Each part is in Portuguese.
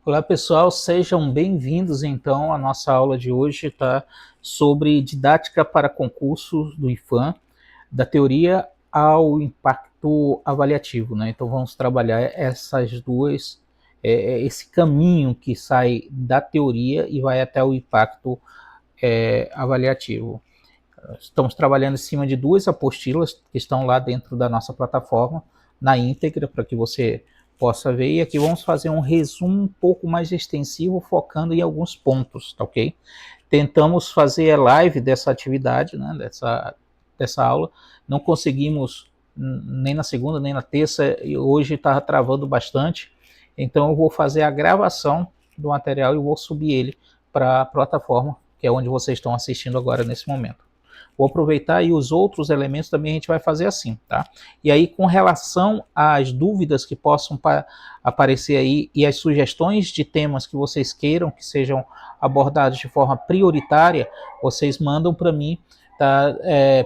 Olá pessoal, sejam bem-vindos então à nossa aula de hoje, tá? Sobre didática para concursos do IFAM, da teoria ao impacto avaliativo, né? Então vamos trabalhar essas duas, esse caminho que sai da teoria e vai até o impacto avaliativo. Estamos trabalhando em cima de duas apostilas que estão lá dentro da nossa plataforma, na íntegra, para que você possa ver. E aqui vamos fazer um resumo um pouco mais extensivo, focando em alguns pontos, tá ok? Tentamos fazer a live dessa atividade, né, dessa aula. Não conseguimos nem na segunda, nem na terça, e hoje está travando bastante. Então eu vou fazer a gravação do material e vou subir ele para a plataforma, que é onde vocês estão assistindo agora nesse momento. Vou aproveitar e os outros elementos também a gente vai fazer assim, tá? E aí, com relação às dúvidas que possam aparecer aí e as sugestões de temas que vocês queiram que sejam abordados de forma prioritária, vocês mandam para mim, tá?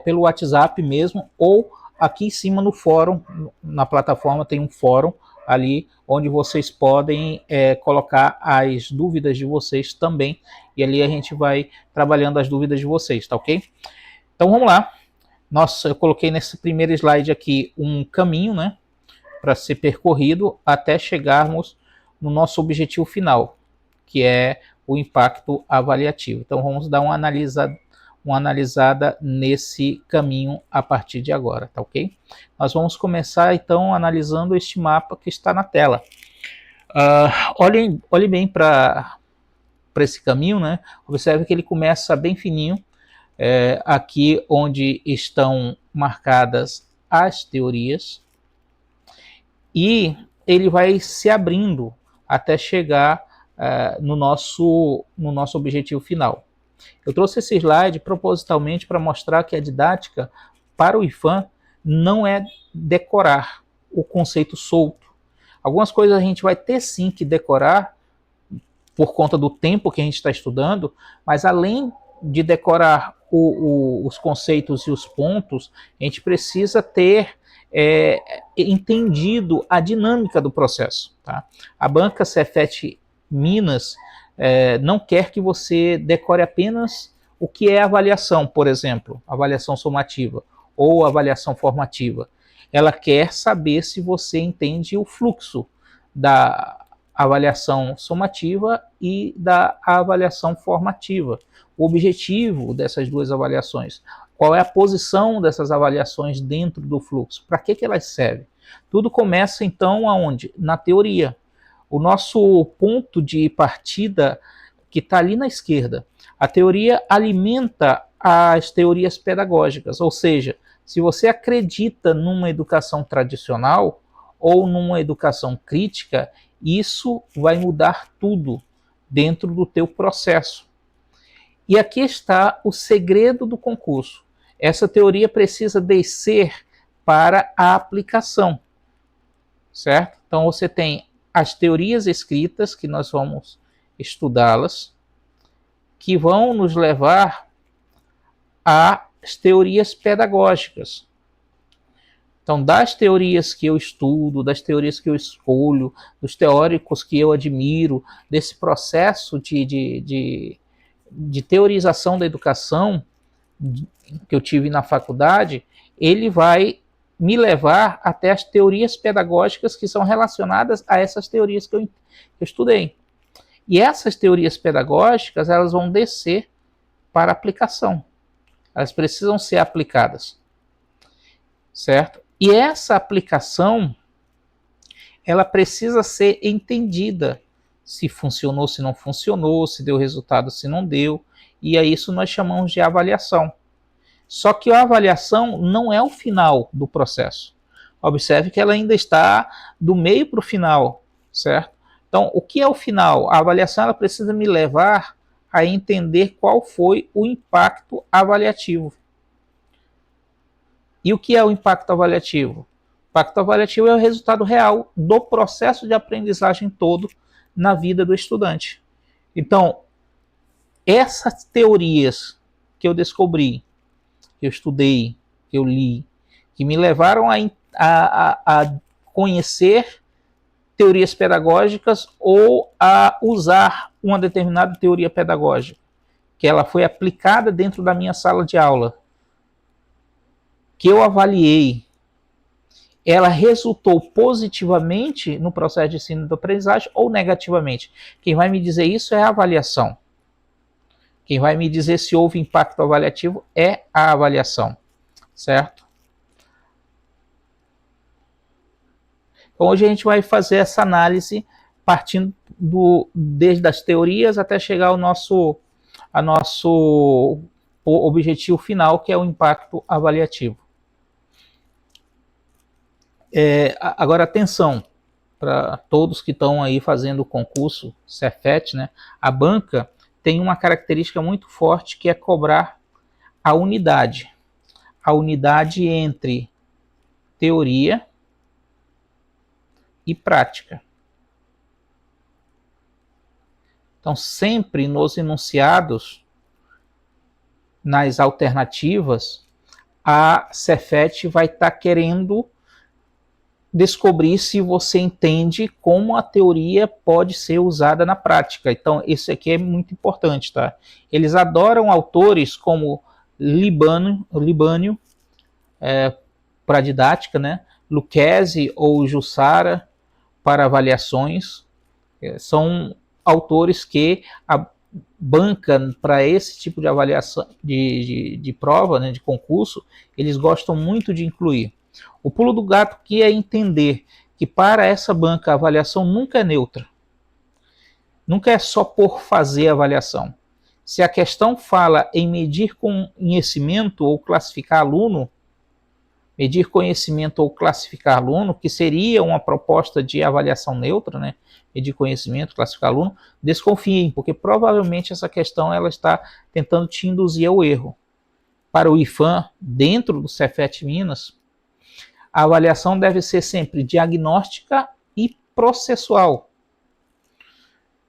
Pelo WhatsApp mesmo, ou aqui em cima no fórum, na plataforma tem um fórum ali onde vocês podem colocar as dúvidas de vocês também, e ali a gente vai trabalhando as dúvidas de vocês, tá ok? Então vamos lá. Nossa, eu coloquei nesse primeiro slide aqui um caminho, né, para ser percorrido até chegarmos no nosso objetivo final, que é o impacto avaliativo. Então vamos dar uma analisada nesse caminho a partir de agora, tá ok? Nós vamos começar então analisando este mapa que está na tela. Olhem bem para esse caminho, né? Observe que ele começa bem fininho, aqui onde estão marcadas as teorias, e ele vai se abrindo até chegar no nosso objetivo final. Eu trouxe esse slide propositalmente para mostrar que a didática para o IFAM não é decorar o conceito solto. Algumas coisas a gente vai ter sim que decorar por conta do tempo que a gente está estudando, mas além de decorar os conceitos e os pontos, a gente precisa ter entendido a dinâmica do processo. Tá? A banca Cefet Minas não quer que você decore apenas o que é avaliação, por exemplo, avaliação somativa ou avaliação formativa. Ela quer saber se você entende o fluxo da avaliação somativa e da avaliação formativa. O objetivo dessas duas avaliações, qual é a posição dessas avaliações dentro do fluxo, para que elas servem. Tudo começa então aonde? Na teoria. O nosso ponto de partida que está ali na esquerda. A teoria alimenta as teorias pedagógicas, ou seja, se você acredita numa educação tradicional ou numa educação crítica, isso vai mudar tudo dentro do teu processo. E aqui está o segredo do concurso. Essa teoria precisa descer para a aplicação, certo? Então você tem as teorias escritas, que nós vamos estudá-las, que vão nos levar às teorias pedagógicas. Então, das teorias que eu estudo, das teorias que eu escolho, dos teóricos que eu admiro, desse processo de teorização da educação que eu tive na faculdade, ele vai me levar até as teorias pedagógicas que são relacionadas a essas teorias que eu estudei. E essas teorias pedagógicas, elas vão descer para aplicação. Elas precisam ser aplicadas, certo? E essa aplicação, ela precisa ser entendida. Se funcionou, se não funcionou, se deu resultado, se não deu. E a isso nós chamamos de avaliação. Só que a avaliação não é o final do processo. Observe que ela ainda está do meio para o final, certo? Então, o que é o final? A avaliação ela precisa me levar a entender qual foi o impacto avaliativo. E o que é o impacto avaliativo? O impacto avaliativo é o resultado real do processo de aprendizagem todo na vida do estudante. Então, essas teorias que eu descobri, que eu estudei, que eu li, que me levaram a conhecer teorias pedagógicas ou a usar uma determinada teoria pedagógica, que ela foi aplicada dentro da minha sala de aula, que eu avaliei, ela resultou positivamente no processo de ensino e aprendizagem ou negativamente. Quem vai me dizer isso é a avaliação. Quem vai me dizer se houve impacto avaliativo é a avaliação, certo? Então, hoje a gente vai fazer essa análise partindo desde as teorias até chegar ao nosso objetivo final, que é o impacto avaliativo. Agora, atenção, para todos que estão aí fazendo o concurso Cefet, né? A banca tem uma característica muito forte, que é cobrar a unidade entre teoria e prática. Então, sempre nos enunciados, nas alternativas, a Cefet vai estar querendo descobrir se você entende como a teoria pode ser usada na prática. Então, isso aqui é muito importante, tá? Eles adoram autores como Libânio para didática, né? Lucchesi ou Jussara para avaliações. São autores que a banca para esse tipo de avaliação de prova, né, de concurso, eles gostam muito de incluir. O pulo do gato aqui é entender que para essa banca a avaliação nunca é neutra. Nunca é só por fazer a avaliação. Se a questão fala em medir conhecimento ou classificar aluno, que seria uma proposta de avaliação neutra, né? Medir conhecimento, classificar aluno, desconfiem, porque provavelmente essa questão ela está tentando te induzir ao erro. Para o IFAM, dentro do Cefet Minas, a avaliação deve ser sempre diagnóstica e processual.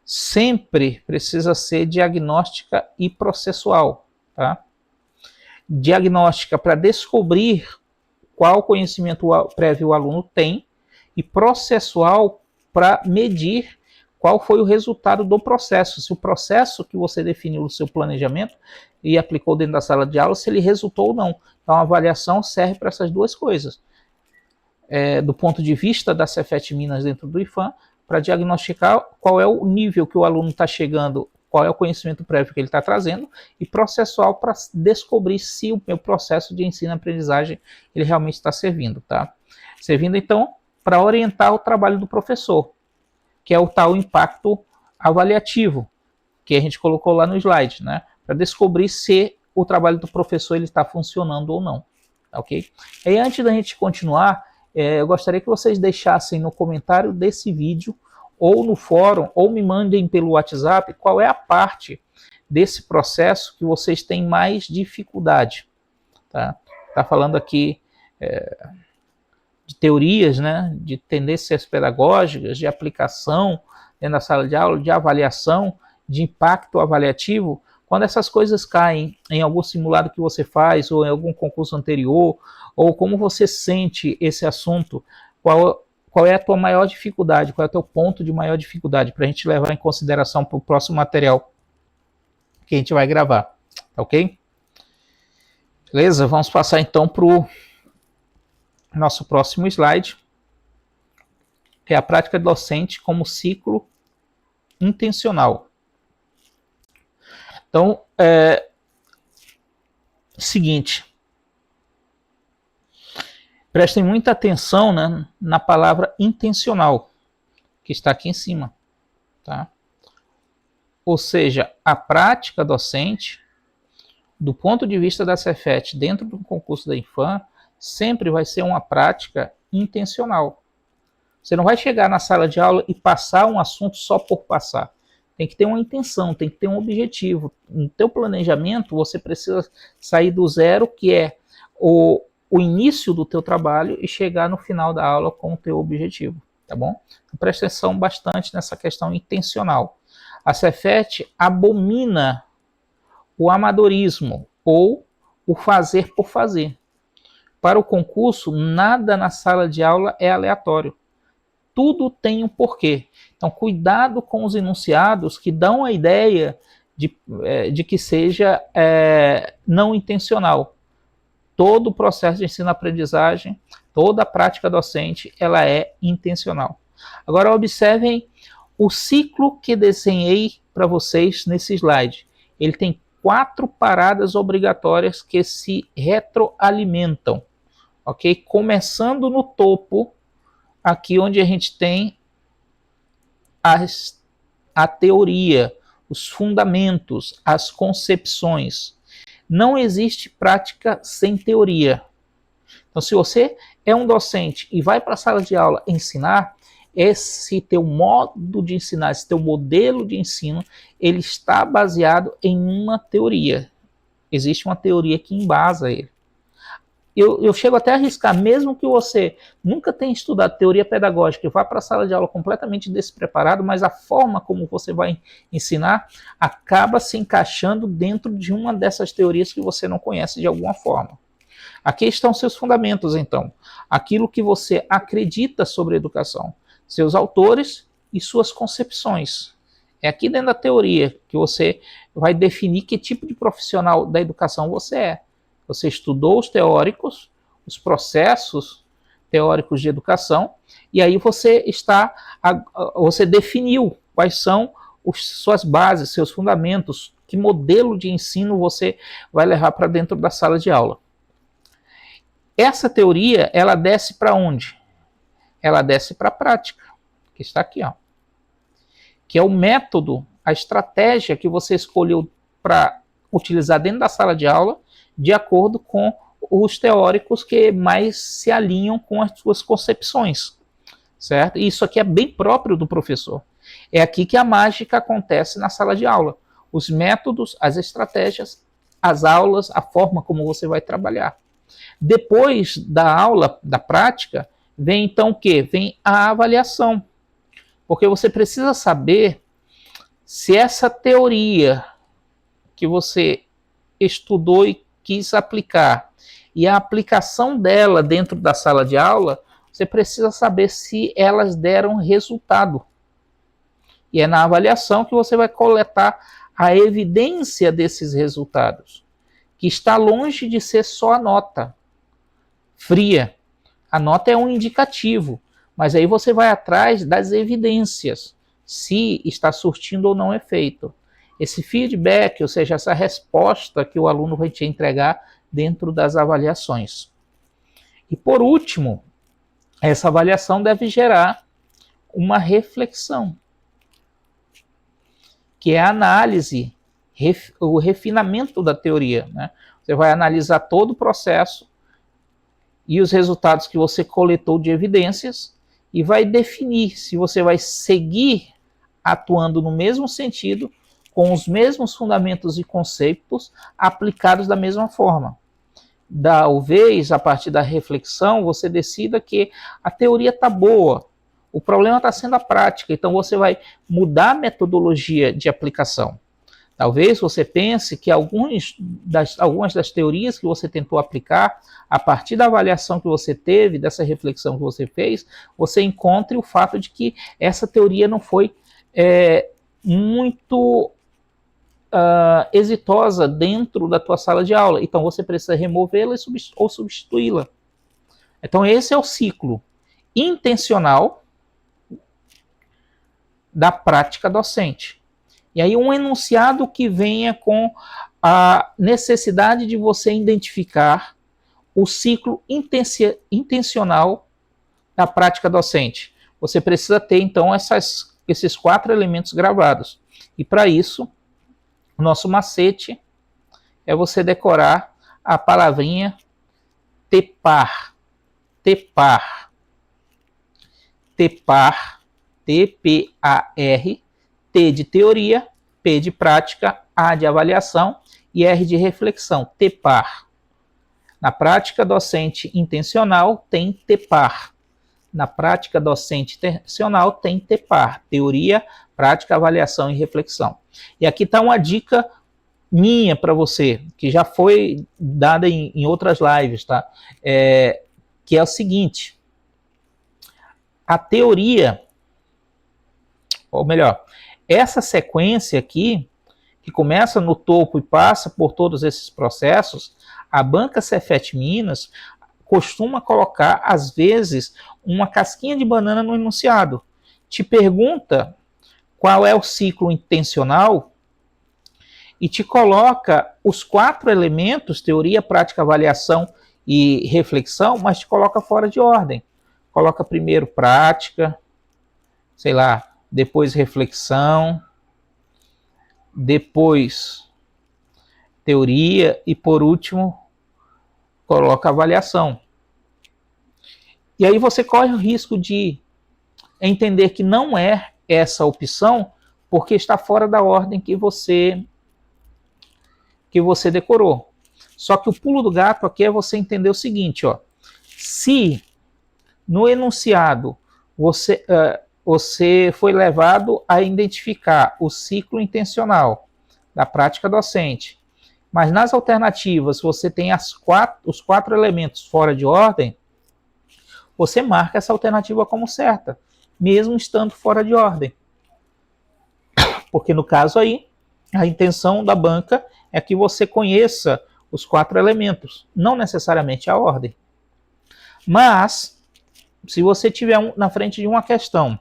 Sempre precisa ser diagnóstica e processual, tá? Diagnóstica para descobrir qual conhecimento prévio o aluno tem, e processual para medir qual foi o resultado do processo. Se o processo que você definiu no seu planejamento e aplicou dentro da sala de aula, se ele resultou ou não. Então, a avaliação serve para essas duas coisas. Do ponto de vista da Cefet Minas dentro do IFAM, para diagnosticar qual é o nível que o aluno está chegando, qual é o conhecimento prévio que ele está trazendo, e processual para descobrir se o meu processo de ensino-aprendizagem ele realmente está servindo, tá? Servindo, então, para orientar o trabalho do professor, que é o tal impacto avaliativo, que a gente colocou lá no slide, né? Para descobrir se o trabalho do professor ele está funcionando ou não, ok? E antes da gente continuar, eu gostaria que vocês deixassem no comentário desse vídeo, ou no fórum, ou me mandem pelo WhatsApp, qual é a parte desse processo que vocês têm mais dificuldade. Tá falando aqui de teorias, né, de tendências pedagógicas, de aplicação dentro da sala de aula, de avaliação, de impacto avaliativo. Quando essas coisas caem em algum simulado que você faz, ou em algum concurso anterior, ou como você sente esse assunto, qual é a tua maior dificuldade, qual é o teu ponto de maior dificuldade, para a gente levar em consideração para o próximo material que a gente vai gravar, tá ok? Beleza? Vamos passar então para o nosso próximo slide, que é a prática docente como ciclo intencional. Então, seguinte, prestem muita atenção, né, na palavra intencional, que está aqui em cima, tá? Ou seja, a prática docente, do ponto de vista da Cefet, dentro do concurso da IFAM, sempre vai ser uma prática intencional. Você não vai chegar na sala de aula e passar um assunto só por passar. Tem que ter uma intenção, tem que ter um objetivo. No teu planejamento, você precisa sair do zero, que é o início do teu trabalho, e chegar no final da aula com o teu objetivo, tá bom? Então, presta atenção bastante nessa questão intencional. A Cefet abomina o amadorismo ou o fazer por fazer. Para o concurso, nada na sala de aula é aleatório. tudo tem um porquê. Então, cuidado com os enunciados que dão a ideia de que seja não intencional. Todo o processo de ensino-aprendizagem, toda a prática docente, ela é intencional. Agora, observem o ciclo que desenhei para vocês nesse slide. Ele tem 4 paradas obrigatórias que se retroalimentam, ok? Começando no topo, aqui onde a gente tem a teoria, os fundamentos, as concepções. Não existe prática sem teoria. Então, se você é um docente e vai para a sala de aula ensinar, esse teu modo de ensinar, esse teu modelo de ensino, ele está baseado em uma teoria. Existe uma teoria que embasa ele. Eu chego até a arriscar, mesmo que você nunca tenha estudado teoria pedagógica e vá para a sala de aula completamente despreparado, mas a forma como você vai ensinar acaba se encaixando dentro de uma dessas teorias que você não conhece de alguma forma. Aqui estão seus fundamentos, então. Aquilo que você acredita sobre a educação, seus autores e suas concepções. É aqui dentro da teoria que você vai definir que tipo de profissional da educação você é. Você estudou os teóricos, os processos teóricos de educação, e aí você definiu quais são suas bases, seus fundamentos, que modelo de ensino você vai levar para dentro da sala de aula. Essa teoria, ela desce para onde? Ela desce para a prática, que está aqui, ó. Que é o método, a estratégia que você escolheu para utilizar dentro da sala de aula, de acordo com os teóricos que mais se alinham com as suas concepções, certo? E isso aqui é bem próprio do professor. É aqui que a mágica acontece na sala de aula. Os métodos, as estratégias, as aulas, a forma como você vai trabalhar. Depois da aula, da prática, vem então o quê? Vem a avaliação. Porque você precisa saber se essa teoria que você estudou e quis aplicar, e a aplicação dela dentro da sala de aula, você precisa saber se elas deram resultado. E é na avaliação que você vai coletar a evidência desses resultados, que está longe de ser só a nota fria. A nota é um indicativo, mas aí você vai atrás das evidências, se está surtindo ou não efeito. Esse feedback, ou seja, essa resposta que o aluno vai te entregar dentro das avaliações. E por último, essa avaliação deve gerar uma reflexão, que é a análise, o refinamento da teoria, né? Você vai analisar todo o processo e os resultados que você coletou de evidências e vai definir se você vai seguir atuando no mesmo sentido, com os mesmos fundamentos e conceitos aplicados da mesma forma. Talvez, a partir da reflexão, você decida que a teoria está boa, o problema está sendo a prática, então você vai mudar a metodologia de aplicação. Talvez você pense que algumas das teorias que você tentou aplicar, a partir da avaliação que você teve, dessa reflexão que você fez, você encontre o fato de que essa teoria não foi muito exitosa dentro da tua sala de aula. Então você precisa removê-la ou substituí-la. Então esse é o ciclo intencional da prática docente. E aí um enunciado que venha com a necessidade de você identificar o ciclo intencional da prática docente. Você precisa ter, então, esses 4 elementos gravados. E para isso, o nosso macete é você decorar a palavrinha TEPAR. TEPAR. TEPAR. T-P-A-R. T de teoria, P de prática, A de avaliação e R de reflexão. TEPAR. Na prática docente intencional tem TEPAR. Na prática docente intencional tem TEPAR. Teoria, prática, avaliação e reflexão. E aqui está uma dica minha para você, que já foi dada em outras lives, tá? Que é o seguinte: a teoria, ou melhor, essa sequência aqui, que começa no topo e passa por todos esses processos, a banca Cefet Minas costuma colocar, às vezes, uma casquinha de banana no enunciado. Te pergunta qual é o ciclo intencional e te coloca os 4 elementos, teoria, prática, avaliação e reflexão, mas te coloca fora de ordem. Coloca primeiro prática, sei lá, depois reflexão, depois teoria e, por último, coloca avaliação. E aí você corre o risco de entender que não é essa opção porque está fora da ordem que você decorou. Só que o pulo do gato aqui é você entender o seguinte, ó. Se no enunciado você foi levado a identificar o ciclo intencional da prática docente, mas nas alternativas você tem os 4 elementos fora de ordem, você marca essa alternativa como certa, mesmo estando fora de ordem. Porque no caso aí, a intenção da banca é que você conheça os 4 elementos, não necessariamente a ordem. Mas, se você tiver na frente de uma questão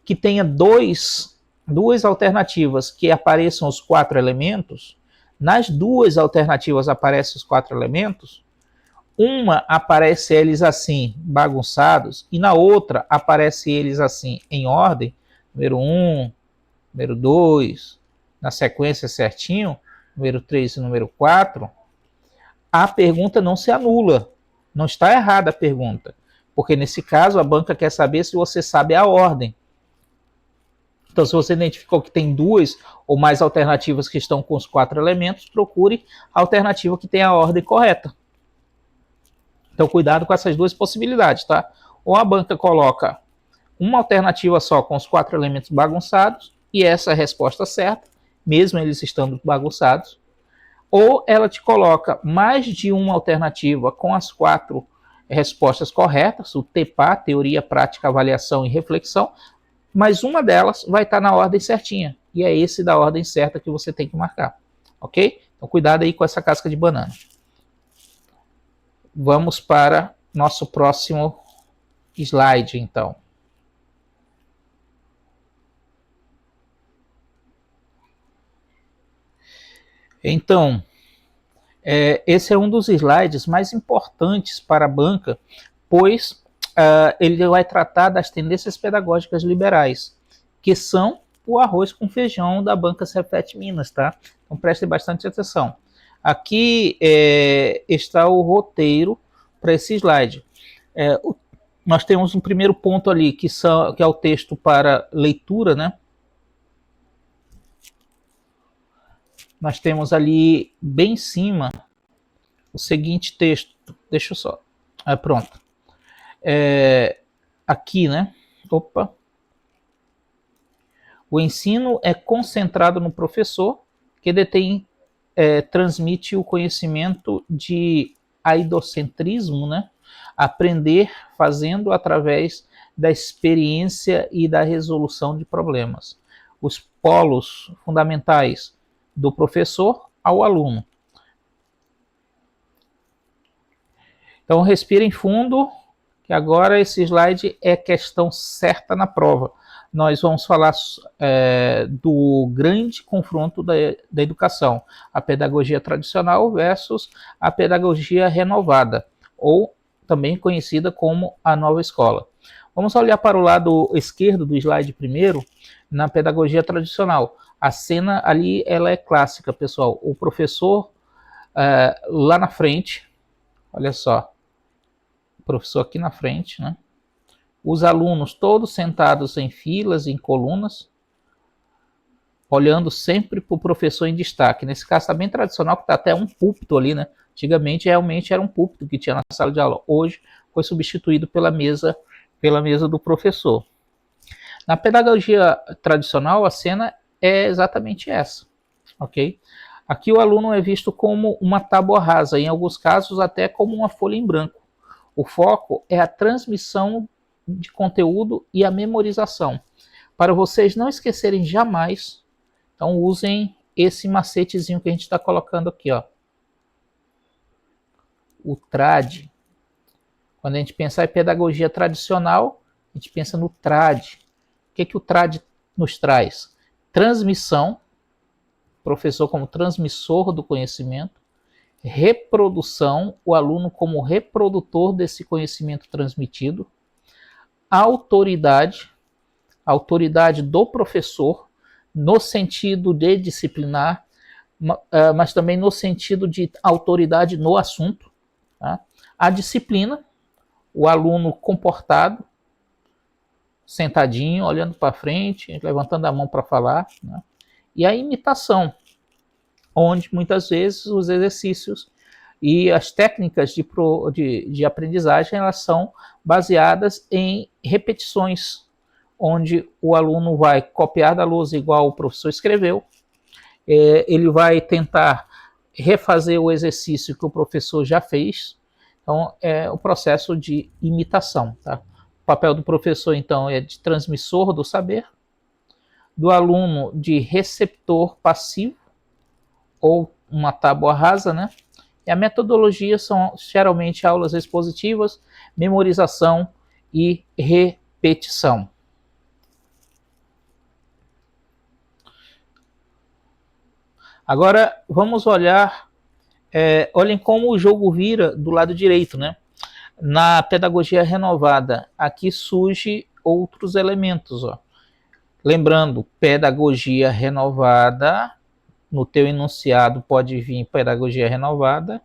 que tenha duas alternativas que apareçam os 4 elementos, nas 2 alternativas aparecem os 4 elementos, uma aparece eles assim, bagunçados, e na outra aparece eles assim, em ordem, número 1, número 2, na sequência certinho, número 3 e número 4, a pergunta não se anula. Não está errada a pergunta. Porque nesse caso a banca quer saber se você sabe a ordem. Então, se você identificou que tem 2 ou mais alternativas que estão com os 4 elementos, procure a alternativa que tem a ordem correta. Então, cuidado com essas 2 possibilidades, tá? Ou a banca coloca uma alternativa só com os 4 elementos bagunçados, e essa é a resposta certa, mesmo eles estando bagunçados, ou ela te coloca mais de uma alternativa com as 4 respostas corretas, o TPA, teoria, prática, avaliação e reflexão, mas uma delas vai estar na ordem certinha, e é esse da ordem certa que você tem que marcar, ok? Então cuidado aí com essa casca de banana. Vamos para nosso próximo slide, então. Então, esse é um dos slides mais importantes para a banca, pois ele vai tratar das tendências pedagógicas liberais, que são o arroz com feijão da banca Cefet Minas, tá? Então preste bastante atenção. Aqui está o roteiro para esse slide. Nós temos um primeiro ponto ali, que é o texto para leitura, né? Nós temos ali, bem em cima, o seguinte texto. Deixa eu só... pronto. Aqui, né? Opa. O ensino é concentrado no professor, que transmite o conhecimento de aidocentrismo, né? Aprender fazendo através da experiência e da resolução de problemas. Os polos fundamentais do professor ao aluno. Então respirem fundo, que agora esse slide é questão certa na prova. Nós vamos falar do grande confronto da educação, a pedagogia tradicional versus a pedagogia renovada, ou também conhecida como a nova escola. Vamos olhar para o lado esquerdo do slide primeiro, na pedagogia tradicional. A cena ali ela é clássica, pessoal. O professor lá na frente, olha só, o professor aqui na frente, né? Os alunos todos sentados em filas, em colunas, olhando sempre para o professor em destaque. Nesse caso está bem tradicional, que está até um púlpito ali, né? Antigamente realmente era um púlpito que tinha na sala de aula. Hoje foi substituído pela mesa do professor. Na pedagogia tradicional, a cena é exatamente essa, ok? Aqui o aluno é visto como uma tábua rasa, em alguns casos até como uma folha em branco. O foco é a transmissão de conteúdo e a memorização. Para vocês não esquecerem jamais, então usem esse macetezinho que a gente está colocando aqui, ó. O TRAD. Quando a gente pensar em pedagogia tradicional, a gente pensa no TRAD. O que o TRAD nos traz? Transmissão, professor como transmissor do conhecimento, reprodução, o aluno como reprodutor desse conhecimento transmitido, autoridade do professor, no sentido de disciplinar, mas também no sentido de autoridade no assunto, tá? A disciplina, o aluno comportado, sentadinho, olhando para frente, levantando a mão para falar, né? E a imitação, onde muitas vezes os exercícios e as técnicas de aprendizagem elas são baseadas em repetições, onde o aluno vai copiar da lousa igual o professor escreveu, ele vai tentar refazer o exercício que o professor já fez. Então, é o processo de imitação. Tá? O papel do professor, então, é de transmissor do saber, do aluno de receptor passivo, ou uma tábua rasa, né? E a metodologia são geralmente aulas expositivas, memorização e repetição. Agora, vamos olhar, olhem como o jogo vira do lado direito, né? Na pedagogia renovada, aqui surge outros elementos, ó. Lembrando, pedagogia renovada, no teu enunciado pode vir pedagogia renovada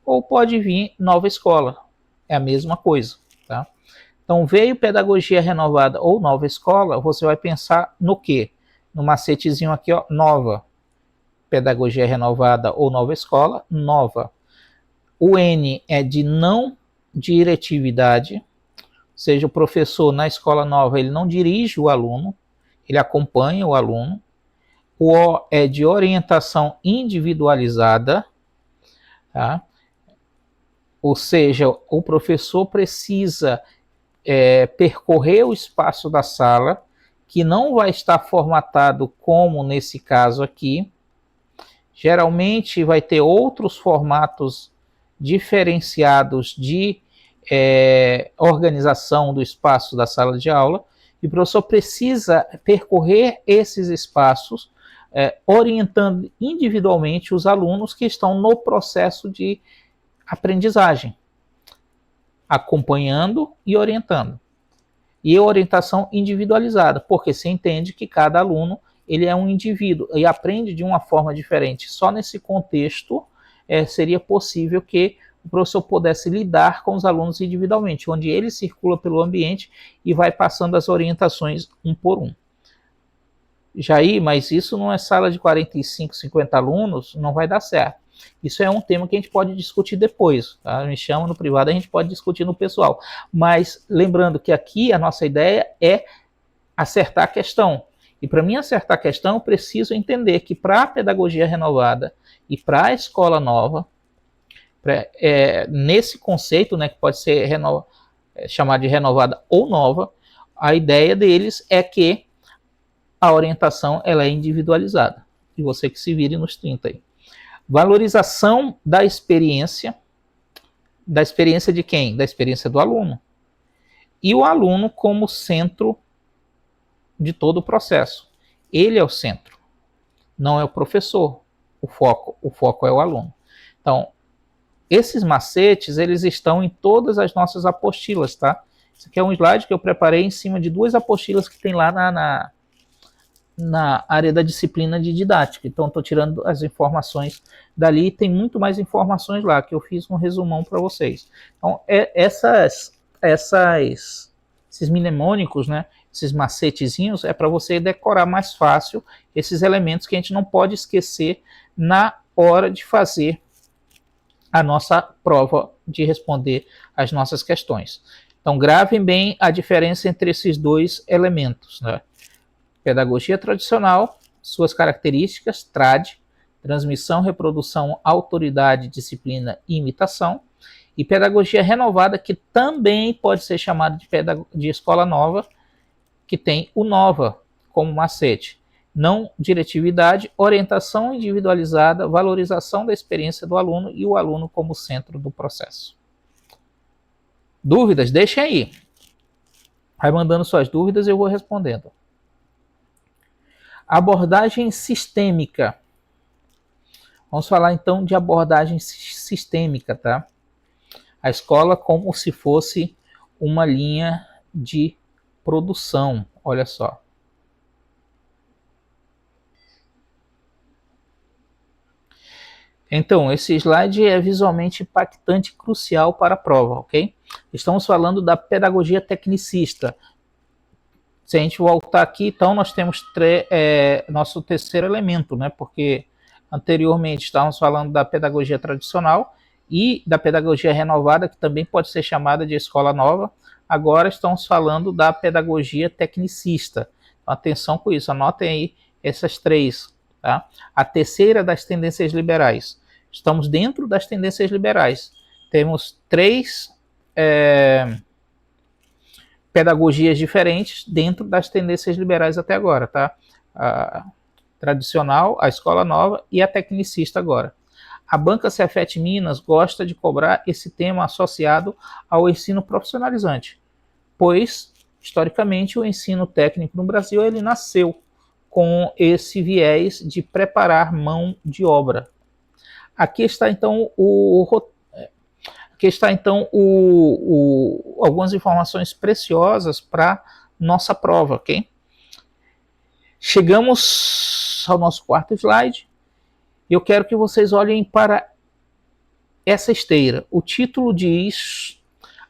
ou pode vir nova escola. É a mesma coisa, tá? Então, veio pedagogia renovada ou nova escola, você vai pensar no quê? No macetezinho aqui, ó, nova. Pedagogia renovada ou nova escola, nova. O N é de não diretividade, ou seja, o professor na escola nova, ele não dirige o aluno, ele acompanha o aluno. O O é de orientação individualizada, tá? Ou seja, o professor precisa percorrer o espaço da sala, que não vai estar formatado como nesse caso aqui. Geralmente vai ter outros formatos diferenciados de organização do espaço da sala de aula, e o professor precisa percorrer esses espaços orientando individualmente os alunos que estão no processo de aprendizagem, acompanhando e orientando. E orientação individualizada, porque se entende que cada aluno ele é um indivíduo e aprende de uma forma diferente. Só nesse contexto seria possível que o professor pudesse lidar com os alunos individualmente, onde ele circula pelo ambiente e vai passando as orientações um por um. Jair, mas isso não é sala de 45, 50 alunos, não vai dar certo. Isso é um tema que a gente pode discutir depois, tá? Me chama no privado, a gente pode discutir no pessoal. Mas lembrando que aqui a nossa ideia é acertar a questão. E para mim acertar a questão, eu preciso entender que para a pedagogia renovada e para a escola nova, nesse conceito, né, que pode ser chamado de renovada ou nova, a ideia deles é que a orientação ela é individualizada. E você que se vire nos 30 aí. Valorização da experiência de quem? Da experiência do aluno. E o aluno como centro de todo o processo. Ele é o centro, não é o professor. O foco é o aluno. Então, esses macetes, eles estão em todas as nossas apostilas, tá? Isso aqui é um slide que eu preparei em cima de 2 apostilas que tem lá na área da disciplina de didática. Então, estou tirando as informações dali, tem muito mais informações lá, que eu fiz um resumão para vocês. Então, esses mnemônicos, né, esses macetezinhos, é para você decorar mais fácil esses elementos que a gente não pode esquecer na hora de fazer a nossa prova, de responder as nossas questões. Então, gravem bem a diferença entre esses 2 elementos, né? Pedagogia tradicional, suas características, TRAD, transmissão, reprodução, autoridade, disciplina e imitação. E pedagogia renovada, que também pode ser chamada de escola nova, que tem o nova como macete. Não diretividade, orientação individualizada, valorização da experiência do aluno e o aluno como centro do processo. Dúvidas? Deixem aí. Vai mandando suas dúvidas e eu vou respondendo. Abordagem sistêmica. Vamos falar então de abordagem sistêmica, tá? A escola como se fosse uma linha de produção, olha só. Então, esse slide é visualmente impactante e crucial para a prova, ok? Estamos falando da pedagogia tecnicista. Se a gente voltar aqui, então nós temos nosso terceiro elemento, né? Porque anteriormente estávamos falando da pedagogia tradicional e da pedagogia renovada, que também pode ser chamada de escola nova. Agora estamos falando da pedagogia tecnicista. Então, atenção com isso, anotem aí essas três. Tá? A terceira das tendências liberais. Estamos dentro das tendências liberais. Temos três pedagogias diferentes dentro das tendências liberais até agora. Tá? A tradicional, a escola nova e a tecnicista agora. A Banca Cefet Minas gosta de cobrar esse tema associado ao ensino profissionalizante, pois, historicamente, o ensino técnico no Brasil ele nasceu com esse viés de preparar mão de obra. Aqui está então algumas informações preciosas para nossa prova, ok? Chegamos ao nosso quarto slide. Eu quero que vocês olhem para essa esteira. O título diz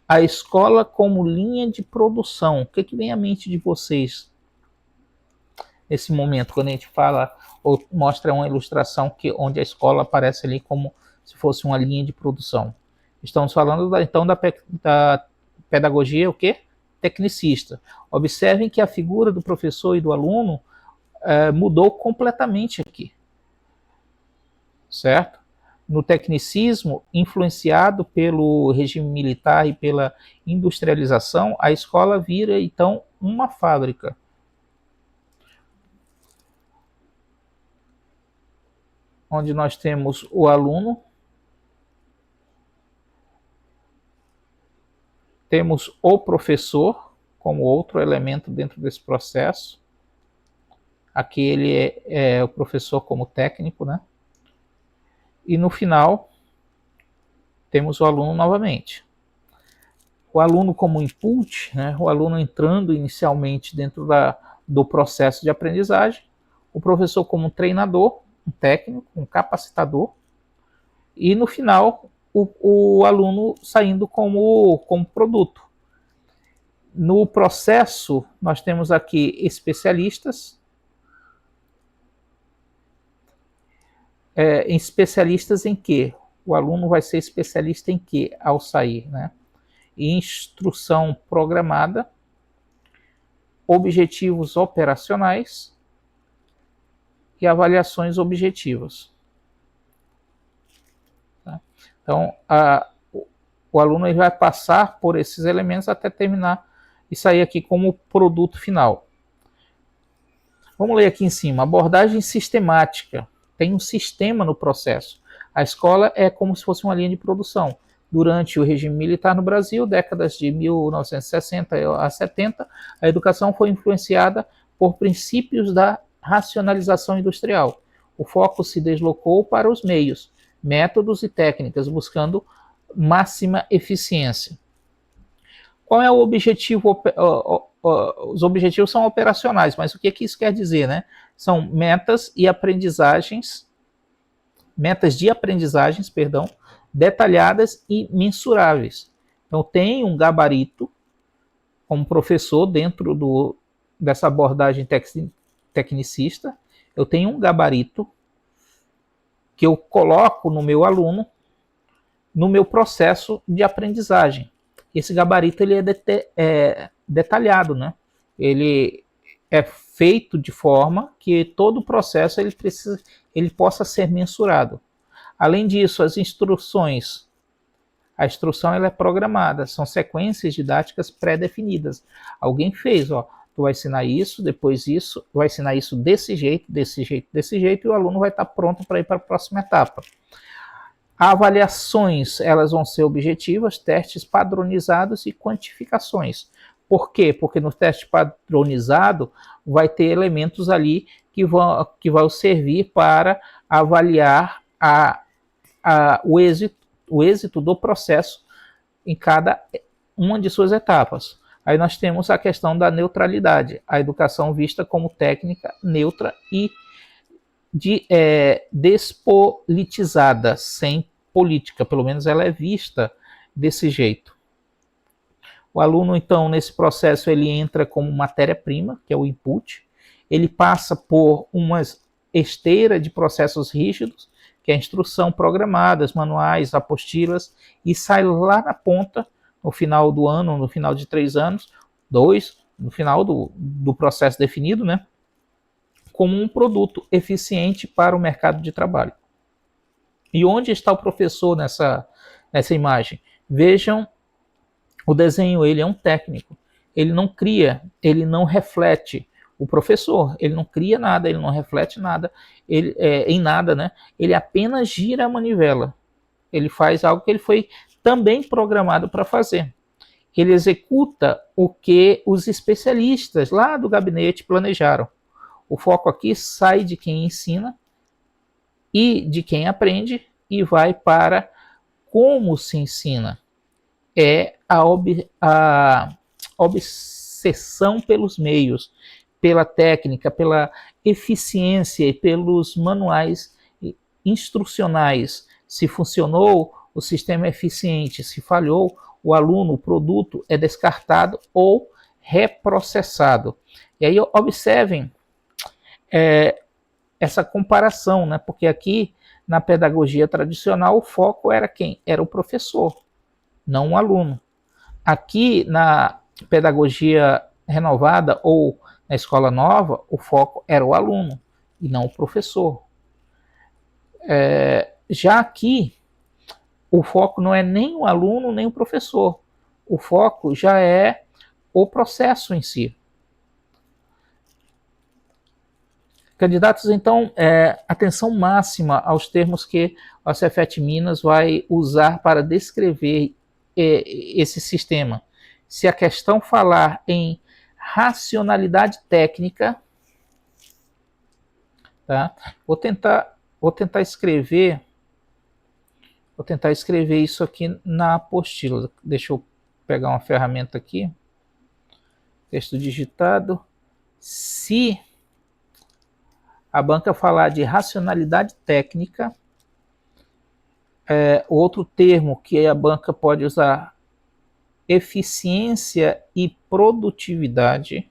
a escola como linha de produção. O que vem à mente de vocês nesse momento, quando a gente fala ou mostra uma ilustração onde a escola aparece ali como se fosse uma linha de produção? Estamos falando da pedagogia, o quê? Tecnicista. Observem que a figura do professor e do aluno mudou completamente aqui. Certo? No tecnicismo, influenciado pelo regime militar e pela industrialização, a escola vira, então, uma fábrica. Onde nós temos o aluno, temos o professor como outro elemento dentro desse processo. Aqui ele é o professor como técnico, né? E no final, temos o aluno novamente. O aluno como input, né? O aluno entrando inicialmente dentro do processo de aprendizagem. O professor como um treinador, um técnico, um capacitador. E no final, o aluno saindo como produto. No processo, nós temos aqui especialistas. Especialistas em quê? O aluno vai ser especialista em quê ao sair, né? Instrução programada, objetivos operacionais e avaliações objetivas. Tá? Então, o aluno ele vai passar por esses elementos até terminar e sair aqui como produto final. Vamos ler aqui em cima. Abordagem sistemática. Tem um sistema no processo. A escola é como se fosse uma linha de produção. Durante o regime militar no Brasil, décadas de 1960 a 70, a educação foi influenciada por princípios da racionalização industrial. O foco se deslocou para os meios, métodos e técnicas, buscando máxima eficiência. Qual é o objetivo? Os objetivos são operacionais, mas o que isso quer dizer, né? São metas de aprendizagens, detalhadas e mensuráveis. Então, tem um gabarito, como professor, dentro dessa abordagem tecnicista, eu tenho um gabarito que eu coloco no meu aluno, no meu processo de aprendizagem. Esse gabarito ele é detalhado, né? Ele é feito de forma que todo o processo ele possa ser mensurado. Além disso, as instruções A instrução ela é programada, são sequências didáticas pré-definidas. Alguém fez, ó, tu vai ensinar isso, depois isso, tu vai ensinar isso desse jeito, desse jeito, desse jeito, e o aluno vai estar pronto para ir para a próxima etapa. Avaliações, elas vão ser objetivas, testes padronizados e quantificações. Por quê? Porque no teste padronizado vai ter elementos ali que vão servir para avaliar o êxito do processo em cada uma de suas etapas. Aí nós temos a questão da neutralidade, a educação vista como técnica neutra e despolitizada, sem política, pelo menos ela é vista desse jeito. O aluno, então, nesse processo, ele entra como matéria-prima, que é o input, ele passa por uma esteira de processos rígidos, que é a instrução programada, manuais, apostilas, e sai lá na ponta, no final do ano, no final de 3 anos, 2, no final do processo definido, né, como um produto eficiente para o mercado de trabalho. E onde está o professor nessa imagem? Vejam o desenho, ele é um técnico. Ele não cria, ele não reflete. O professor, ele não cria nada, ele não reflete nada, em nada, né? Ele apenas gira a manivela. Ele faz algo que ele foi também programado para fazer. Ele executa o que os especialistas lá do gabinete planejaram. O foco aqui sai de quem ensina e de quem aprende e vai para como se ensina. É a obsessão pelos meios, pela técnica, pela eficiência e pelos manuais instrucionais. Se funcionou, o sistema é eficiente. Se falhou, o aluno, o produto é descartado ou reprocessado. E aí observem essa comparação, né? Porque aqui na pedagogia tradicional o foco era quem? Era o professor, não o aluno. Aqui na pedagogia renovada ou na escola nova, o foco era o aluno e não o professor. Já aqui, o foco não é nem o aluno nem o professor. O foco já é o processo em si. Candidatos, então, atenção máxima aos termos que a Cefet Minas vai usar para descrever esse sistema. Se a questão falar em racionalidade técnica, tá? Vou tentar escrever isso aqui na apostila. Deixa eu pegar uma ferramenta aqui. Texto digitado. Se a banca falar de racionalidade técnica, outro termo que a banca pode usar, eficiência e produtividade,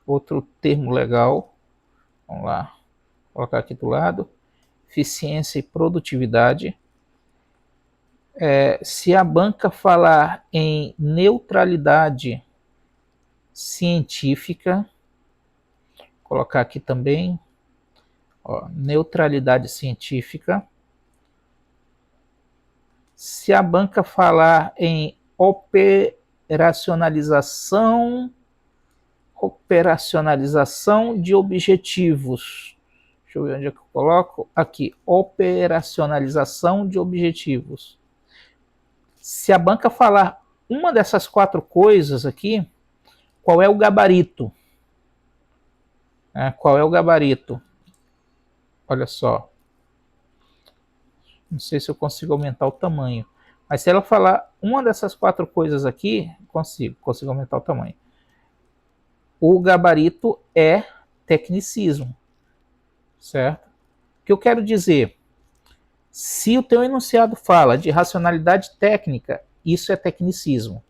outro termo legal. Vamos lá, vou colocar aqui do lado, eficiência e produtividade. Se a banca falar em neutralidade científica, vou colocar aqui também, ó, neutralidade científica. Se a banca falar em operacionalização de objetivos, deixa eu ver onde é que eu coloco, aqui, operacionalização de objetivos. Se a banca falar uma dessas 4 coisas aqui, qual é o gabarito? Qual é o gabarito? Olha só. Não sei se eu consigo aumentar o tamanho. Mas se ela falar uma dessas 4 coisas aqui, consigo aumentar o tamanho. O gabarito é tecnicismo. Certo? O que eu quero dizer? Se o teu enunciado fala de racionalidade técnica, isso é tecnicismo.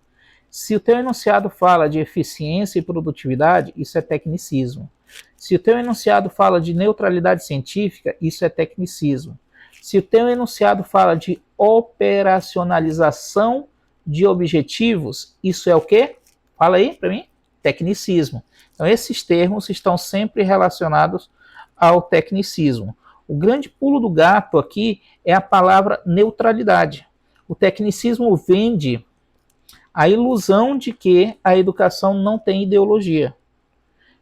Se o teu enunciado fala de eficiência e produtividade, isso é tecnicismo. Se o teu enunciado fala de neutralidade científica, isso é tecnicismo. Se o teu enunciado fala de operacionalização de objetivos, isso é o quê? Fala aí para mim. Tecnicismo. Então, esses termos estão sempre relacionados ao tecnicismo. O grande pulo do gato aqui é a palavra neutralidade. O tecnicismo vende a ilusão de que a educação não tem ideologia,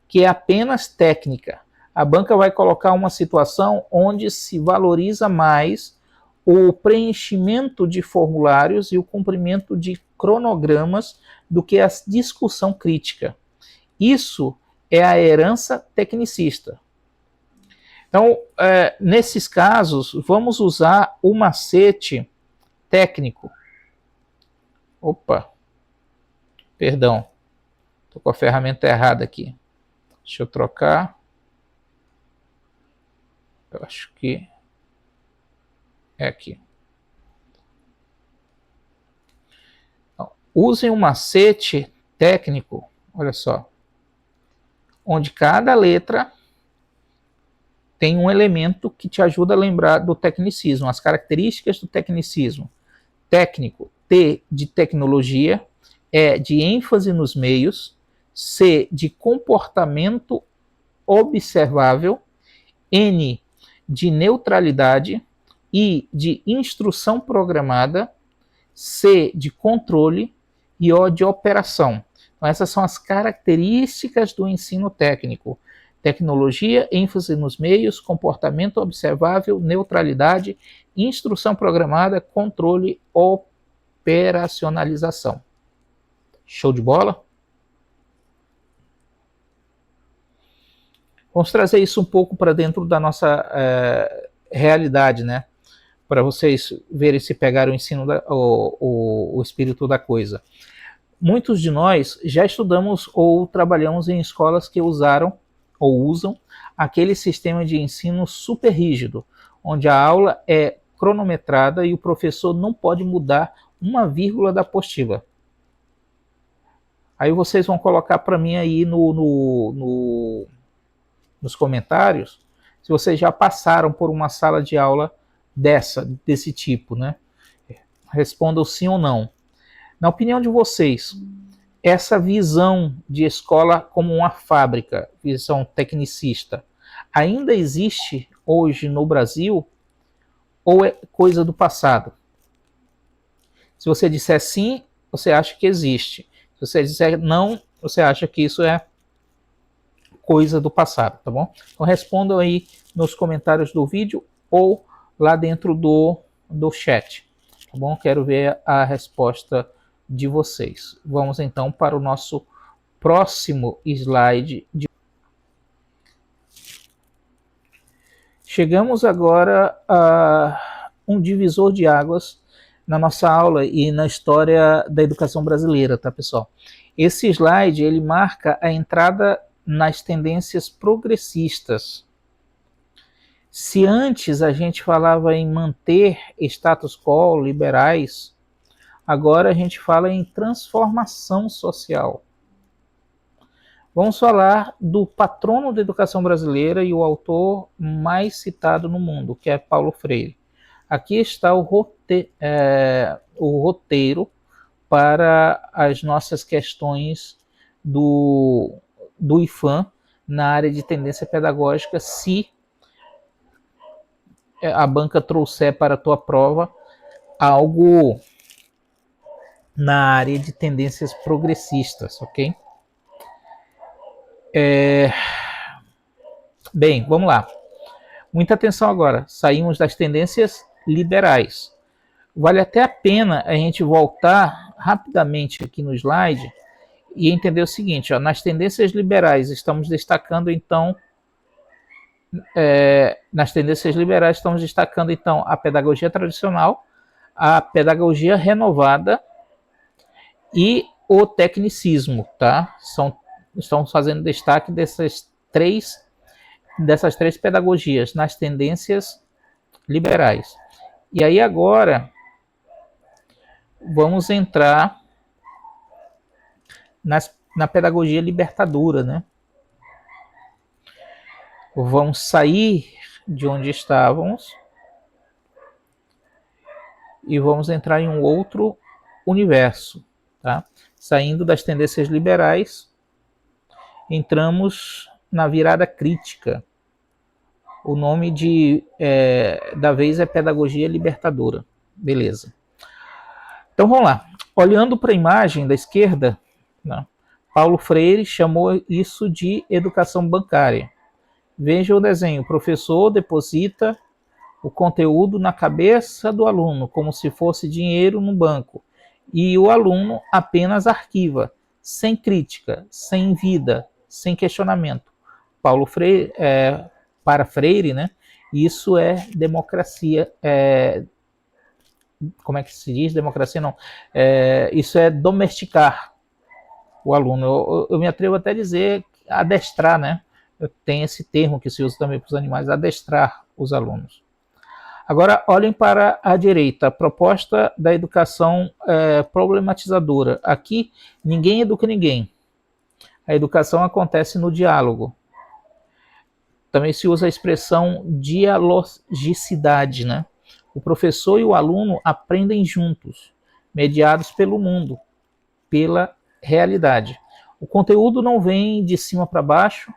que é apenas técnica. A banca vai colocar uma situação onde se valoriza mais o preenchimento de formulários e o cumprimento de cronogramas do que a discussão crítica. Isso é a herança tecnicista. Então, nesses casos, vamos usar o macete técnico. Opa, perdão, estou com a ferramenta errada aqui. Deixa eu trocar. Eu acho que é aqui. Então, usem um macete técnico, olha só, onde cada letra tem um elemento que te ajuda a lembrar do tecnicismo, as características do tecnicismo. Técnico, T de tecnologia, E de ênfase nos meios, C de comportamento observável, N de neutralidade, I de instrução programada, C de controle e O de operação. Então, essas são as características do ensino técnico. Tecnologia, ênfase nos meios, comportamento observável, neutralidade, instrução programada, controle, operacionalização. Show de bola? Vamos trazer isso um pouco para dentro da nossa realidade, né? Para vocês verem se pegaram o ensino, o espírito da coisa. Muitos de nós já estudamos ou trabalhamos em escolas que usaram ou usam aquele sistema de ensino super rígido, onde a aula é cronometrada e o professor não pode mudar uma vírgula da apostila. Aí vocês vão colocar para mim aí nos comentários se vocês já passaram por uma sala de aula desse tipo, né? Respondam sim ou não. Na opinião de vocês, essa visão de escola como uma fábrica, visão tecnicista, ainda existe hoje no Brasil ou é coisa do passado? Se você disser sim, você acha que existe. Se você disser não, você acha que isso é coisa do passado, tá bom? Então respondam aí nos comentários do vídeo ou lá dentro do chat, tá bom? Quero ver a resposta de vocês. Vamos então para o nosso próximo slide. Chegamos agora a um divisor de águas na nossa aula e na história da educação brasileira, tá, pessoal? Esse slide, ele marca a entrada nas tendências progressistas. Se antes a gente falava em manter status quo, liberais, agora a gente fala em transformação social. Vamos falar do patrono da educação brasileira e o autor mais citado no mundo, que é Paulo Freire. Aqui está o roteiro para as nossas questões do IFAM na área de tendência pedagógica, se a banca trouxer para a tua prova algo na área de tendências progressistas, ok? Bem, vamos lá. Muita atenção agora. Saímos das tendências liberais. Vale até a pena a gente voltar rapidamente aqui no slide e entender o seguinte, ó, nas tendências liberais estamos destacando então a pedagogia tradicional, a pedagogia renovada e o tecnicismo, tá? Estamos fazendo destaque dessas três pedagogias nas tendências liberais. E aí agora vamos entrar na pedagogia libertadora, né? Vamos sair de onde estávamos e vamos entrar em um outro universo, tá? Saindo das tendências liberais, entramos na virada crítica. O nome da vez é pedagogia libertadora. Beleza. Então vamos lá. Olhando para a imagem da esquerda, né, Paulo Freire chamou isso de educação bancária. Veja o desenho. O professor deposita o conteúdo na cabeça do aluno, como se fosse dinheiro no banco. E o aluno apenas arquiva, sem crítica, sem vida, sem questionamento. Paulo Freire, para Freire, né, isso é democracia. Como é que se diz? Democracia não. Isso é domesticar o aluno. Eu me atrevo até a dizer adestrar, né? Tem esse termo que se usa também para os animais, adestrar os alunos. Agora, olhem para a direita, a proposta da educação problematizadora. Aqui, ninguém educa ninguém. A educação acontece no diálogo. Também se usa a expressão dialogicidade, né? O professor e o aluno aprendem juntos, mediados pelo mundo, pela realidade. O conteúdo não vem de cima para baixo,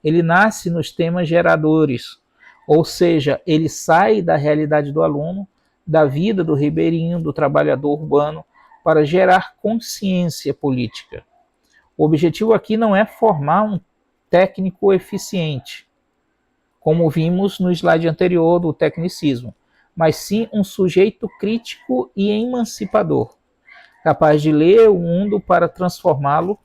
ele nasce nos temas geradores, ou seja, ele sai da realidade do aluno, da vida do ribeirinho, do trabalhador urbano, para gerar consciência política. O objetivo aqui não é formar um técnico eficiente, como vimos no slide anterior do tecnicismo, mas sim um sujeito crítico e emancipador, capaz de ler o mundo para transformá-lo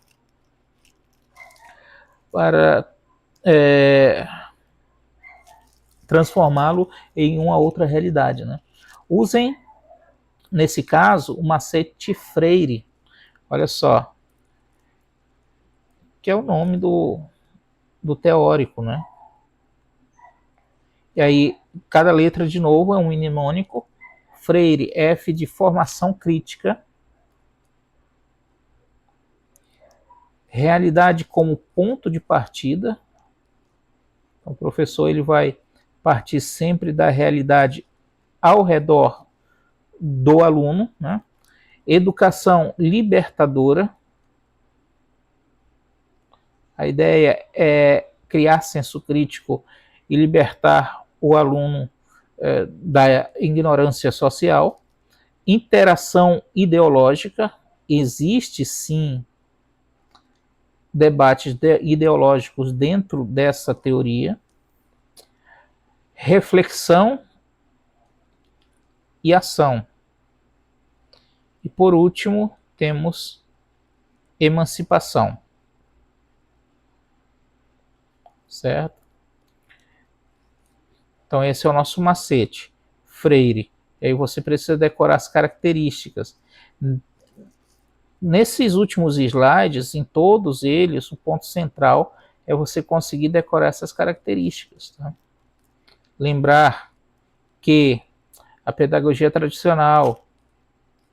em uma outra realidade, né? Usem, nesse caso, o macete Freire, olha só, que é o nome do teórico, né? E aí, cada letra, de novo, é um mnemônico. Freire, F de formação crítica. Realidade como ponto de partida. Então, o professor ele vai partir sempre da realidade ao redor do aluno, né? Educação libertadora. A ideia é criar senso crítico e libertar o aluno da ignorância social. Interação ideológica. Existe sim debates ideológicos dentro dessa teoria. Reflexão e ação. E por último, temos emancipação. Certo? Então esse é o nosso macete. Freire. E aí você precisa decorar as características. Nesses últimos slides, em todos eles, o ponto central é você conseguir decorar essas características. Tá? Lembrar que a pedagogia tradicional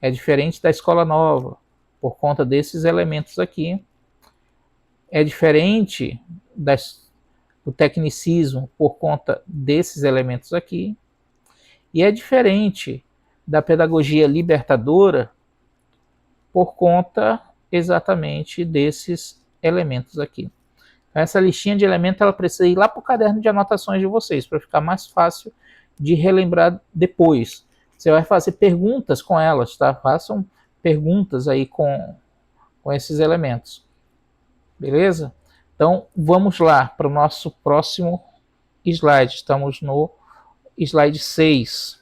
é diferente da escola nova, por conta desses elementos aqui. É diferente do tecnicismo, por conta desses elementos aqui. E é diferente da pedagogia libertadora, por conta exatamente desses elementos aqui. Essa listinha de elementos ela precisa ir lá para o caderno de anotações de vocês, para ficar mais fácil de relembrar depois. Você vai fazer perguntas com elas, tá? Façam perguntas aí com esses elementos. Beleza? Então, vamos lá para o nosso próximo slide. Estamos no slide 6.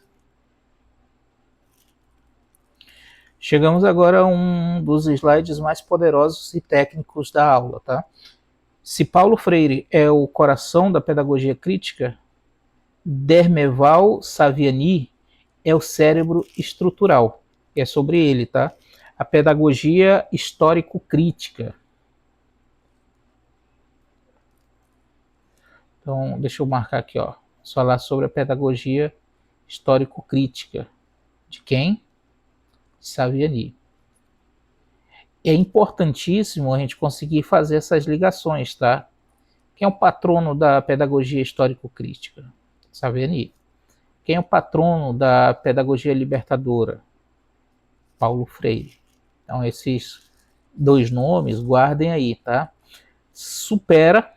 Chegamos agora a um dos slides mais poderosos e técnicos da aula, tá? Se Paulo Freire é o coração da pedagogia crítica, Dermeval Saviani é o cérebro estrutural. E é sobre ele, tá? A pedagogia histórico-crítica. Então, deixa eu marcar aqui, ó. Vamos falar sobre a pedagogia histórico-crítica. De quem? Saviani. É importantíssimo a gente conseguir fazer essas ligações, tá? Quem é o patrono da pedagogia histórico-crítica? Saviani. Quem é o patrono da pedagogia libertadora? Paulo Freire. Então, esses dois nomes, guardem aí, tá? Superar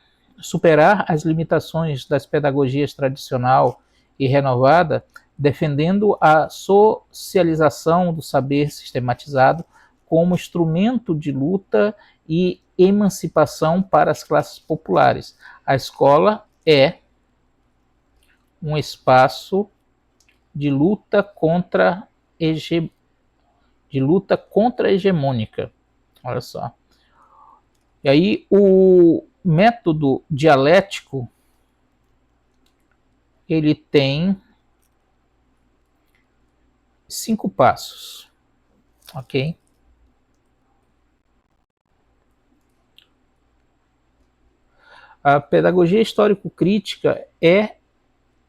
as limitações das pedagogias tradicional e renovada defendendo a socialização do saber sistematizado como instrumento de luta e emancipação para as classes populares. A escola é um espaço de luta contra hegemônica. Olha só. E aí o método dialético ele tem 5 passos, ok? A pedagogia histórico-crítica é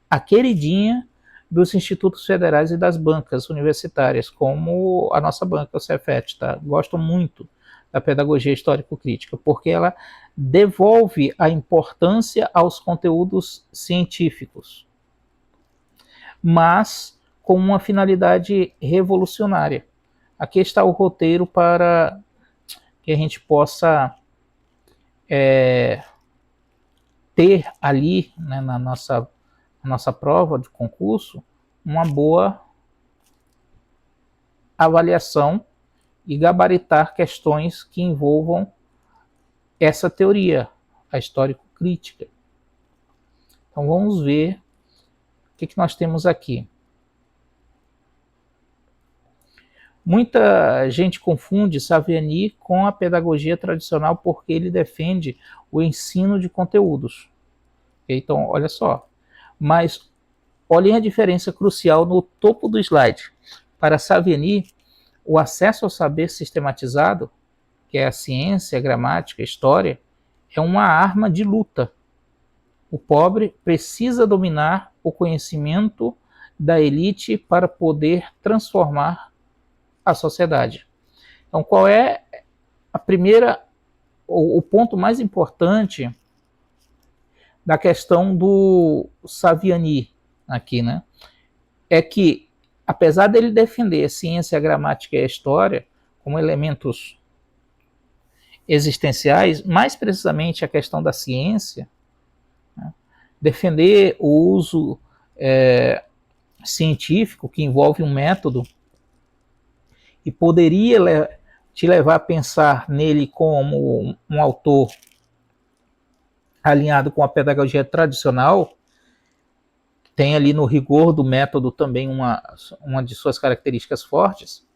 a queridinha dos institutos federais e das bancas universitárias, como a nossa banca, o Cefet, tá? Gosto muito da pedagogia histórico-crítica, porque ela devolve a importância aos conteúdos científicos, mas com uma finalidade revolucionária. Aqui está o roteiro para que a gente possa ter ali, né, na nossa prova de concurso, uma boa avaliação e gabaritar questões que envolvam essa teoria, a histórico-crítica. Então vamos ver o que nós temos aqui. Muita gente confunde Saviani com a pedagogia tradicional porque ele defende o ensino de conteúdos. Então, olha só. Mas olhem a diferença crucial no topo do slide. Para Saviani, o acesso ao saber sistematizado, que é a ciência, a gramática, a história, é uma arma de luta. O pobre precisa dominar o conhecimento da elite para poder transformar a sociedade. Então, qual é a primeira, o ponto mais importante da questão do Saviani aqui, né? É que, apesar dele defender a ciência, a gramática e a história como elementos existenciais, mais precisamente a questão da ciência, né? Defender o uso científico que envolve um método e poderia te levar a pensar nele como um autor alinhado com a pedagogia tradicional, tem ali no rigor do método também uma de suas características fortes,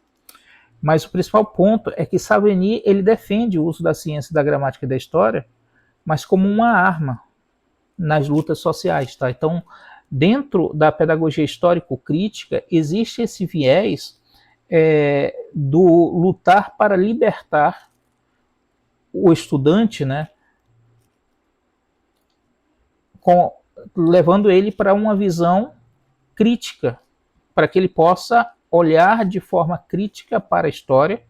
mas o principal ponto é que Saviani ele defende o uso da ciência, da gramática e da história, mas como uma arma nas lutas sociais. Tá? Então, dentro da pedagogia histórico-crítica, existe esse viés do lutar para libertar o estudante, né, levando ele para uma visão crítica, para que ele possa olhar de forma crítica para a história,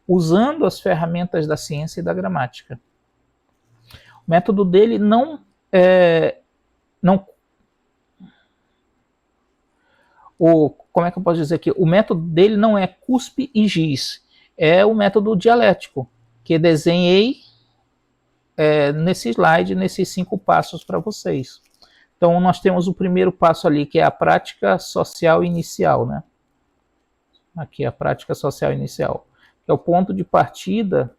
usando as ferramentas da ciência e da gramática. O método dele como é que eu posso dizer aqui? O método dele não é cuspe e giz, é o método dialético, que desenhei nesse slide, nesses 5 passos para vocês. Então, nós temos o primeiro passo ali, que é a prática social inicial, né? Aqui, a prática social inicial. Que é o ponto de partida,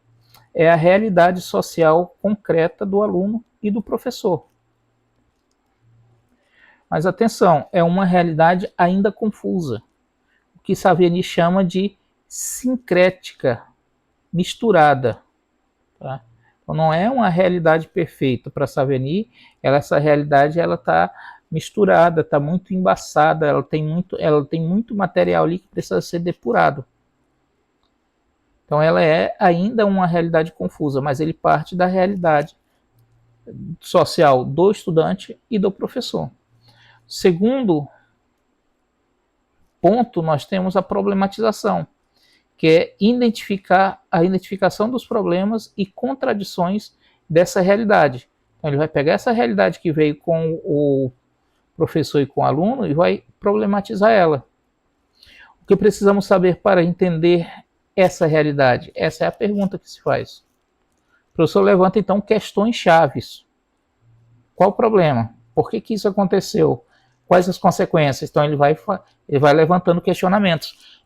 é a realidade social concreta do aluno e do professor. Mas atenção, é uma realidade ainda confusa, o que Saviani chama de sincrética, misturada. Tá? Então não é uma realidade perfeita para Saviani, essa realidade está misturada, está muito embaçada, ela tem muito material ali que precisa ser depurado. Então ela é ainda uma realidade confusa, mas ele parte da realidade social do estudante e do professor. Segundo ponto, nós temos a problematização, que é a identificação dos problemas e contradições dessa realidade. Então ele vai pegar essa realidade que veio com o professor e com o aluno e vai problematizar ela. O que precisamos saber para entender essa realidade? Essa é a pergunta que se faz. O professor levanta então questões chaves. Qual o problema? Por que isso aconteceu? quais as consequências? Então ele vai levantando questionamentos.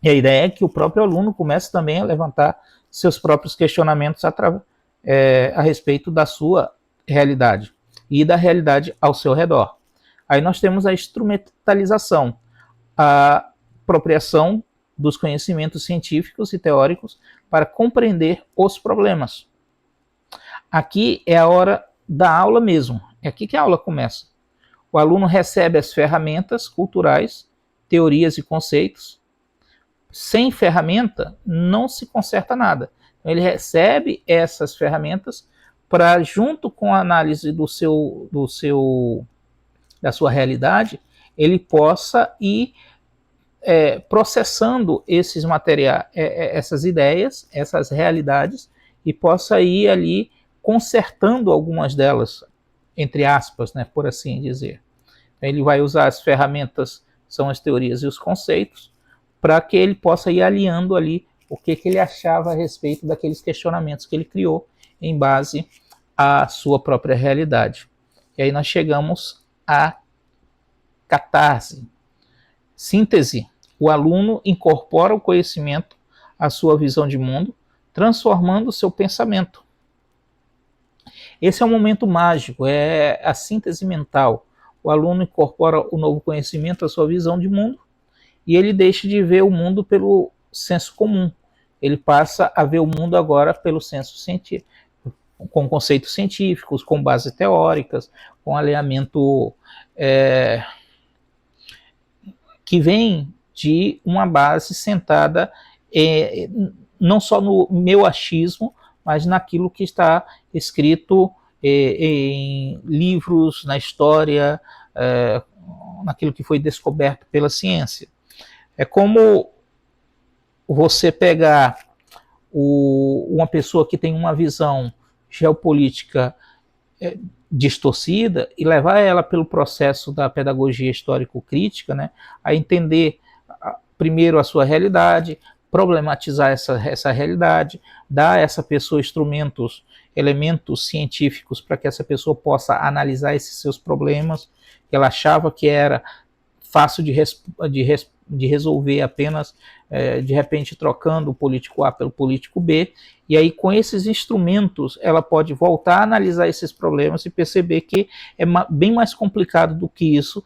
E a ideia é que o próprio aluno comece também a levantar seus próprios questionamentos a respeito da sua realidade e da realidade ao seu redor. Aí nós temos a instrumentalização, a apropriação dos conhecimentos científicos e teóricos para compreender os problemas. Aqui é a hora da aula mesmo, é aqui que a aula começa. O aluno recebe as ferramentas culturais, teorias e conceitos. Sem ferramenta, não se conserta nada. Então, ele recebe essas ferramentas para, junto com a análise da sua realidade, ele possa ir processando esses materiais, essas ideias, essas realidades, e possa ir ali consertando algumas delas, entre aspas, né, por assim dizer. Ele vai usar as ferramentas, são as teorias e os conceitos, para que ele possa ir alinhando ali o que ele achava a respeito daqueles questionamentos que ele criou em base à sua própria realidade. E aí nós chegamos à catarse. Síntese. O aluno incorpora o conhecimento à sua visão de mundo, transformando o seu pensamento. Esse é um momento mágico, é a síntese mental. O aluno incorpora o novo conhecimento à sua visão de mundo e ele deixa de ver o mundo pelo senso comum. Ele passa a ver o mundo agora pelo senso científico, com conceitos científicos, com bases teóricas, com alinhamento que vem de uma base sentada não só no meu achismo, mas naquilo que está escrito em livros, na história, naquilo que foi descoberto pela ciência. É como você pegar uma pessoa que tem uma visão geopolítica distorcida e levar ela pelo processo da pedagogia histórico-crítica, né, a entender primeiro a sua realidade, problematizar essa realidade, dar a essa pessoa instrumentos, elementos científicos para que essa pessoa possa analisar esses seus problemas, que ela achava que era fácil de resolver apenas, de repente, trocando o político A pelo político B, e aí com esses instrumentos ela pode voltar a analisar esses problemas e perceber que é bem mais complicado do que isso,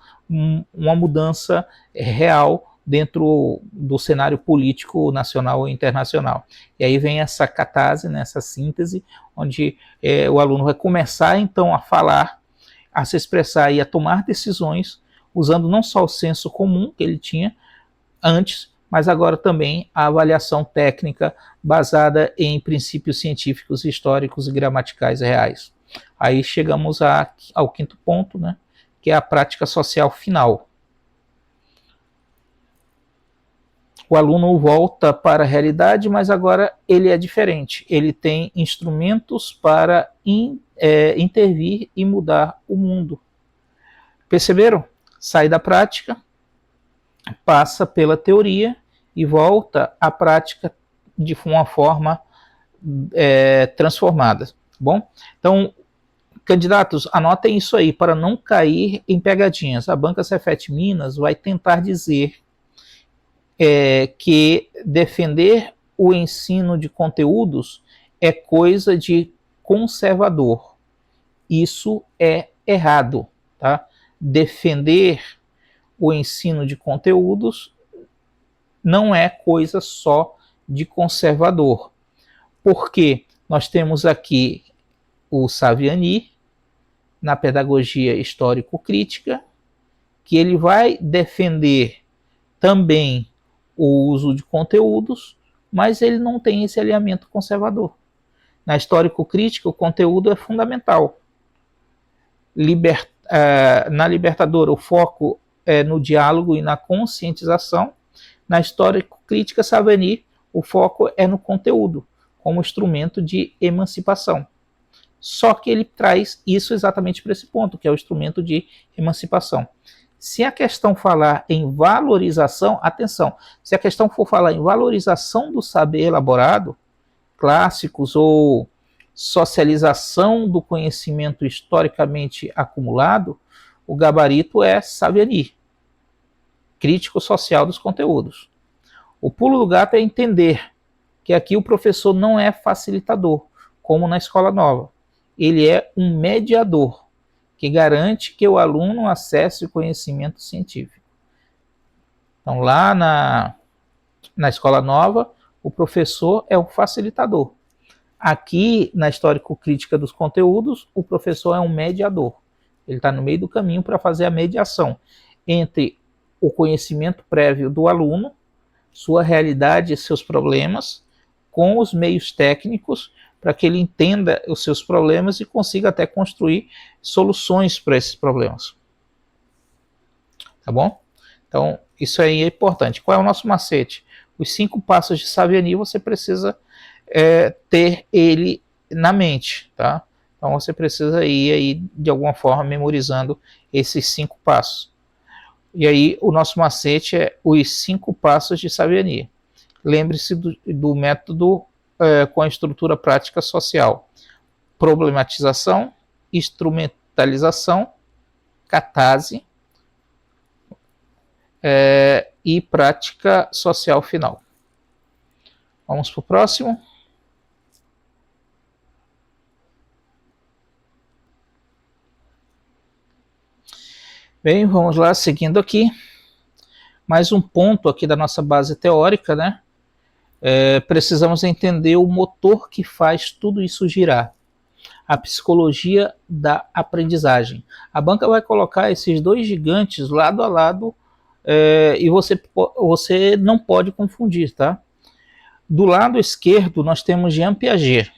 uma mudança real dentro do cenário político nacional ou internacional. E aí vem essa catarse, né, essa síntese, onde o aluno vai começar então a falar, a se expressar e a tomar decisões, usando não só o senso comum que ele tinha antes, mas agora também a avaliação técnica baseada em princípios científicos, históricos e gramaticais reais. Aí chegamos ao quinto ponto, né, que é a prática social final. O aluno volta para a realidade, mas agora ele é diferente. Ele tem instrumentos para intervir e mudar o mundo. Perceberam? Sai da prática, passa pela teoria e volta à prática de uma forma transformada. Bom, então, candidatos, anotem isso aí para não cair em pegadinhas. A Banca Cefet Minas vai tentar dizer que defender o ensino de conteúdos é coisa de conservador. Isso é errado, tá? Defender o ensino de conteúdos não é coisa só de conservador, porque nós temos aqui o Saviani, na pedagogia histórico-crítica, que ele vai defender também o uso de conteúdos, mas ele não tem esse alinhamento conservador. Na histórico-crítica, o conteúdo é fundamental. Na Libertadora, o foco é no diálogo e na conscientização. Na histórico-crítica, Saviani, o foco é no conteúdo, como instrumento de emancipação. Só que ele traz isso exatamente para esse ponto, que é o instrumento de emancipação. Se a questão falar em valorização, atenção, se a questão for falar em valorização do saber elaborado, clássicos ou socialização do conhecimento historicamente acumulado, o gabarito é Saviani, crítico social dos conteúdos. O pulo do gato é entender que aqui o professor não é facilitador, como na escola nova. Ele é um mediador, que garante que o aluno acesse o conhecimento científico. Então, lá na escola nova, o professor é um facilitador. Aqui, na histórico-crítica dos conteúdos, o professor é um mediador. Ele está no meio do caminho para fazer a mediação entre o conhecimento prévio do aluno, sua realidade e seus problemas, com os meios técnicos, para que ele entenda os seus problemas e consiga até construir soluções para esses problemas. Tá bom? Então, isso aí é importante. Qual é o nosso macete? Os 5 passos de Saviani você precisa ter ele na mente, tá? Então você precisa ir aí, de alguma forma, memorizando esses 5 passos. E aí o nosso macete é os 5 passos de Saviani. Lembre-se do método com a estrutura prática social: problematização, instrumentalização, catarse e prática social final. Vamos para o próximo. Bem, vamos lá, seguindo aqui. Mais um ponto aqui da nossa base teórica, né? Precisamos entender o motor que faz tudo isso girar. A psicologia da aprendizagem. A banca vai colocar esses 2 gigantes lado a lado e você não pode confundir, tá? Do lado esquerdo nós temos Jean Piaget.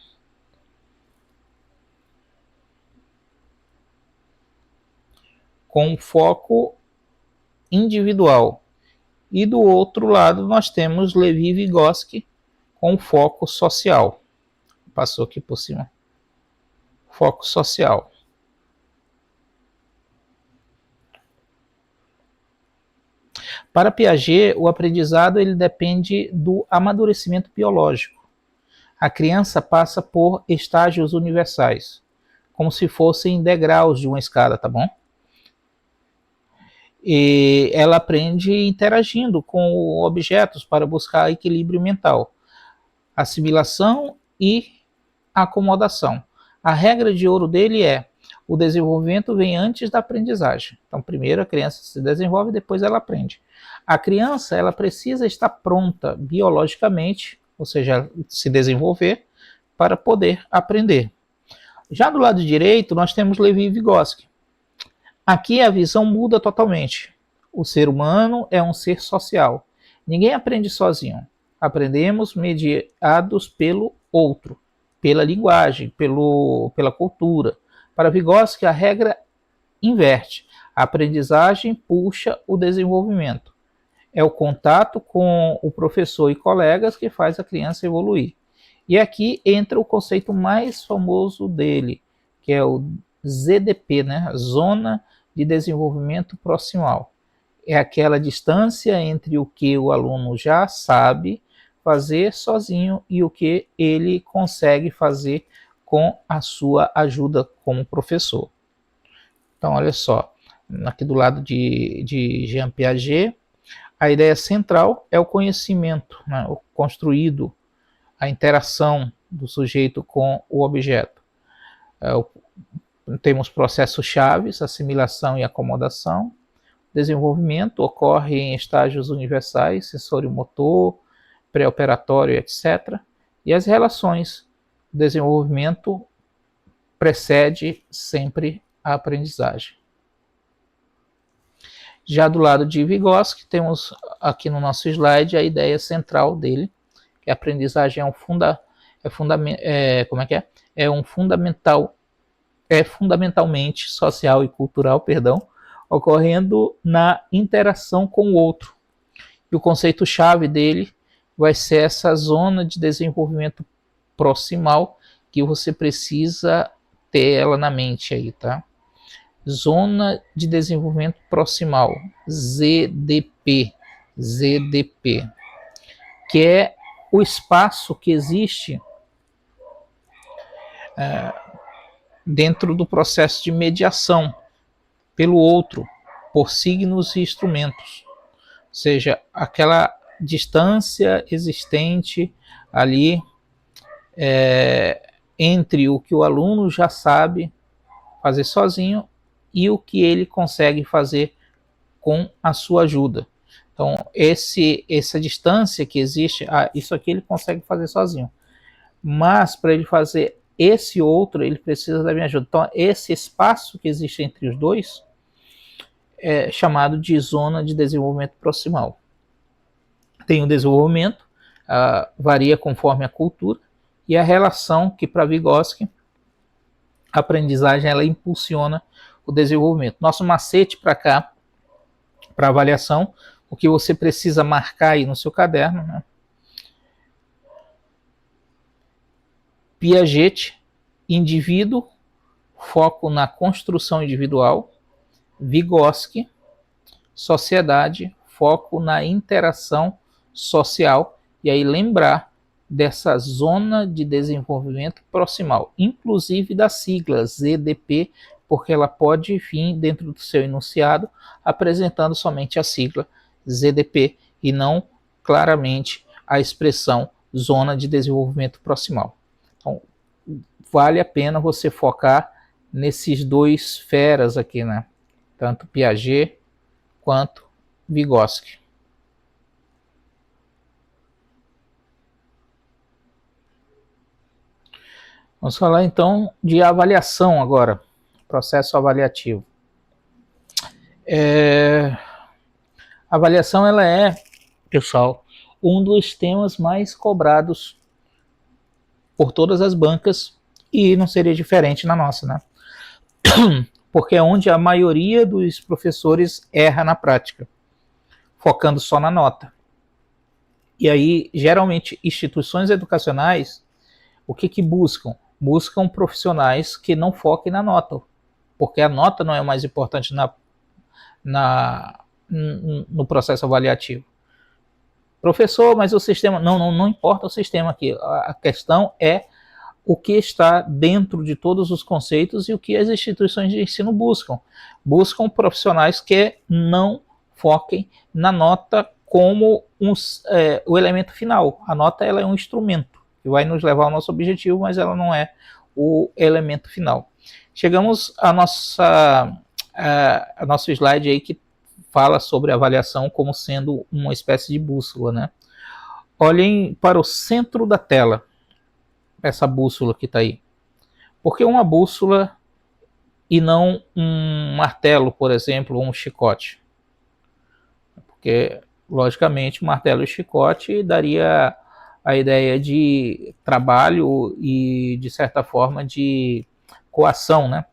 Com foco individual. E do outro lado nós temos Levi-Vygotsky com foco social. Passou aqui por cima. Foco social. Para Piaget, o aprendizado ele depende do amadurecimento biológico. A criança passa por estágios universais, como se fossem degraus de uma escada, tá bom? E ela aprende interagindo com objetos para buscar equilíbrio mental, assimilação e acomodação. A regra de ouro dele é: o desenvolvimento vem antes da aprendizagem. Então, primeiro a criança se desenvolve, depois ela aprende. A criança ela precisa estar pronta biologicamente, ou seja, se desenvolver, para poder aprender. Já do lado direito, nós temos Levi-Vygotsky. Aqui a visão muda totalmente. O ser humano é um ser social. Ninguém aprende sozinho. Aprendemos mediados pelo outro, pela linguagem, pela cultura. Para Vygotsky, a regra inverte. A aprendizagem puxa o desenvolvimento. É o contato com o professor e colegas que faz a criança evoluir. E aqui entra o conceito mais famoso dele, que é o ZDP, né? Zona de Desenvolvimento Proximal. É aquela distância entre o que o aluno já sabe fazer sozinho e o que ele consegue fazer com a sua ajuda como professor. Então, olha só, aqui do lado de Jean Piaget, a ideia central é o conhecimento, né, o construído, a interação do sujeito com o objeto. Temos processos chaves, assimilação e acomodação. Desenvolvimento ocorre em estágios universais, sensório-motor, pré-operatório, etc. E as relações. O desenvolvimento precede sempre a aprendizagem. Já do lado de Vygotsky, temos aqui no nosso slide a ideia central dele, que a aprendizagem é fundamentalmente social e cultural, ocorrendo na interação com o outro. E o conceito-chave dele vai ser essa zona de desenvolvimento proximal que você precisa ter ela na mente aí, tá? Zona de desenvolvimento proximal, ZDP, que é o espaço que existe dentro do processo de mediação pelo outro por signos e instrumentos, ou seja, aquela distância existente ali entre o que o aluno já sabe fazer sozinho e o que ele consegue fazer com a sua ajuda. Então, essa distância que existe, isso aqui ele consegue fazer sozinho. Mas, para ele fazer esse outro, ele precisa da minha ajuda. Então, esse espaço que existe entre os dois é chamado de zona de desenvolvimento proximal. Tem o desenvolvimento, varia conforme a cultura, e a relação que, para Vygotsky, a aprendizagem ela impulsiona o desenvolvimento. Nosso macete para cá, para avaliação, o que você precisa marcar aí no seu caderno, né? Piaget, indivíduo, foco na construção individual. Vygotsky, sociedade, foco na interação social. E aí lembrar dessa zona de desenvolvimento proximal, inclusive da sigla ZDP, porque ela pode vir dentro do seu enunciado apresentando somente a sigla ZDP e não claramente a expressão zona de desenvolvimento proximal. Então, vale a pena você focar nesses dois feras aqui, né? Tanto Piaget quanto Vygotsky. Vamos falar então de avaliação agora, processo avaliativo. A avaliação ela é, pessoal, um dos temas mais cobrados por todas as bancas e não seria diferente na nossa, né? Porque é onde a maioria dos professores erra na prática, focando só na nota. E aí, geralmente, instituições educacionais, o que buscam? Buscam profissionais que não foquem na nota, porque a nota não é o mais importante no processo avaliativo. Professor, mas o sistema... Não importa o sistema aqui. A questão é o que está dentro de todos os conceitos e o que as instituições de ensino buscam. Buscam profissionais que não foquem na nota como o elemento final. A nota ela é um instrumento que vai nos levar ao nosso objetivo, mas ela não é o elemento final. Chegamos a nosso slide aí que fala sobre a avaliação como sendo uma espécie de bússola, né? Olhem para o centro da tela, essa bússola que está aí. Por que uma bússola e não um martelo, por exemplo, ou um chicote? Porque, logicamente, o martelo e o chicote daria a ideia de trabalho e, de certa forma, de coação, né?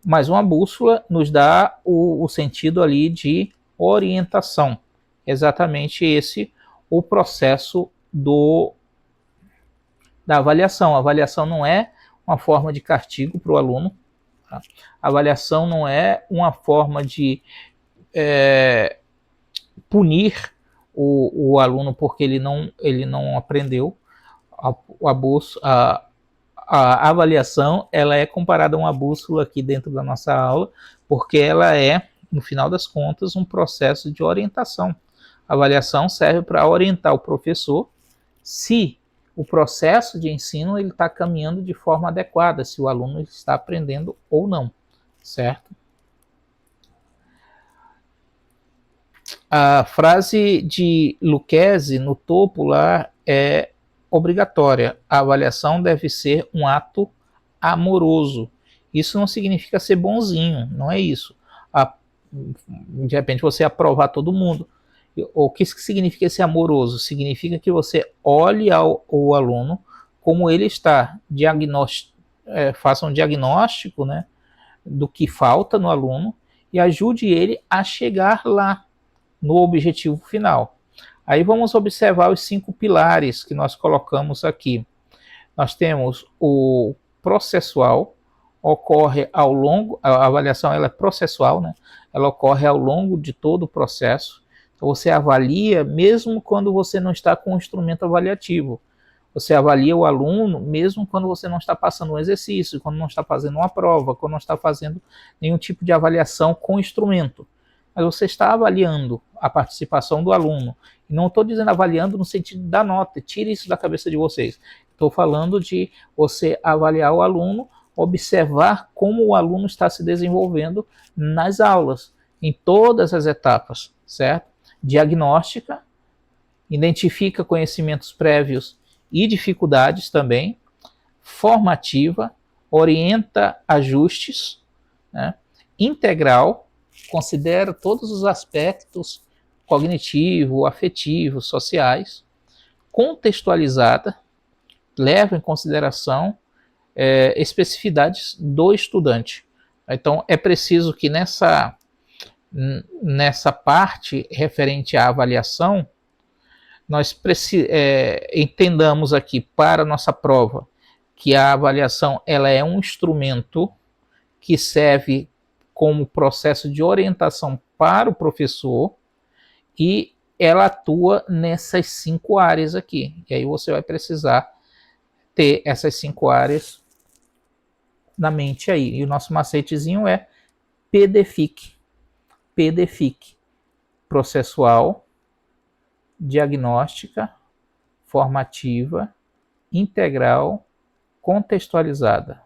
Mas uma bússola nos dá o sentido ali de orientação. Exatamente esse o processo da avaliação. A avaliação não é uma forma de castigo para o aluno. Tá? A avaliação não é uma forma de punir o aluno porque ele não aprendeu. A avaliação ela é comparada a uma bússola aqui dentro da nossa aula, porque ela é, no final das contas, um processo de orientação. A avaliação serve para orientar o professor se o processo de ensino está caminhando de forma adequada, se o aluno está aprendendo ou não, certo? A frase de Lucchesi no topo lá é obrigatória. A avaliação deve ser um ato amoroso. Isso não significa ser bonzinho, não é isso. De repente você aprovar todo mundo. O que significa ser amoroso? Significa que você olhe o aluno como ele está, faça um diagnóstico, né, do que falta no aluno e ajude ele a chegar lá no objetivo final. Aí vamos observar os 5 pilares que nós colocamos aqui. Nós temos o processual, ocorre ao longo, a avaliação ela é processual, né? Ela ocorre ao longo de todo o processo. Então você avalia mesmo quando você não está com o instrumento avaliativo. Você avalia o aluno mesmo quando você não está passando um exercício, quando não está fazendo uma prova, quando não está fazendo nenhum tipo de avaliação com instrumento. Mas você está avaliando a participação do aluno. E não estou dizendo avaliando no sentido da nota, tire isso da cabeça de vocês. Estou falando de você avaliar o aluno, observar como o aluno está se desenvolvendo nas aulas, em todas as etapas, certo? Diagnóstica, identifica conhecimentos prévios e dificuldades também, formativa, orienta ajustes, né? Integral, considera todos os aspectos cognitivo, afetivo, sociais, contextualizada, leva em consideração especificidades do estudante. Então, é preciso que nessa parte referente à avaliação, nós entendamos aqui para a nossa prova que a avaliação ela é um instrumento que serve como processo de orientação para o professor e ela atua nessas 5 áreas aqui. E aí você vai precisar ter essas 5 áreas na mente aí. E o nosso macetezinho é PDFIC. PDFIC. Processual, diagnóstica, formativa, integral, contextualizada.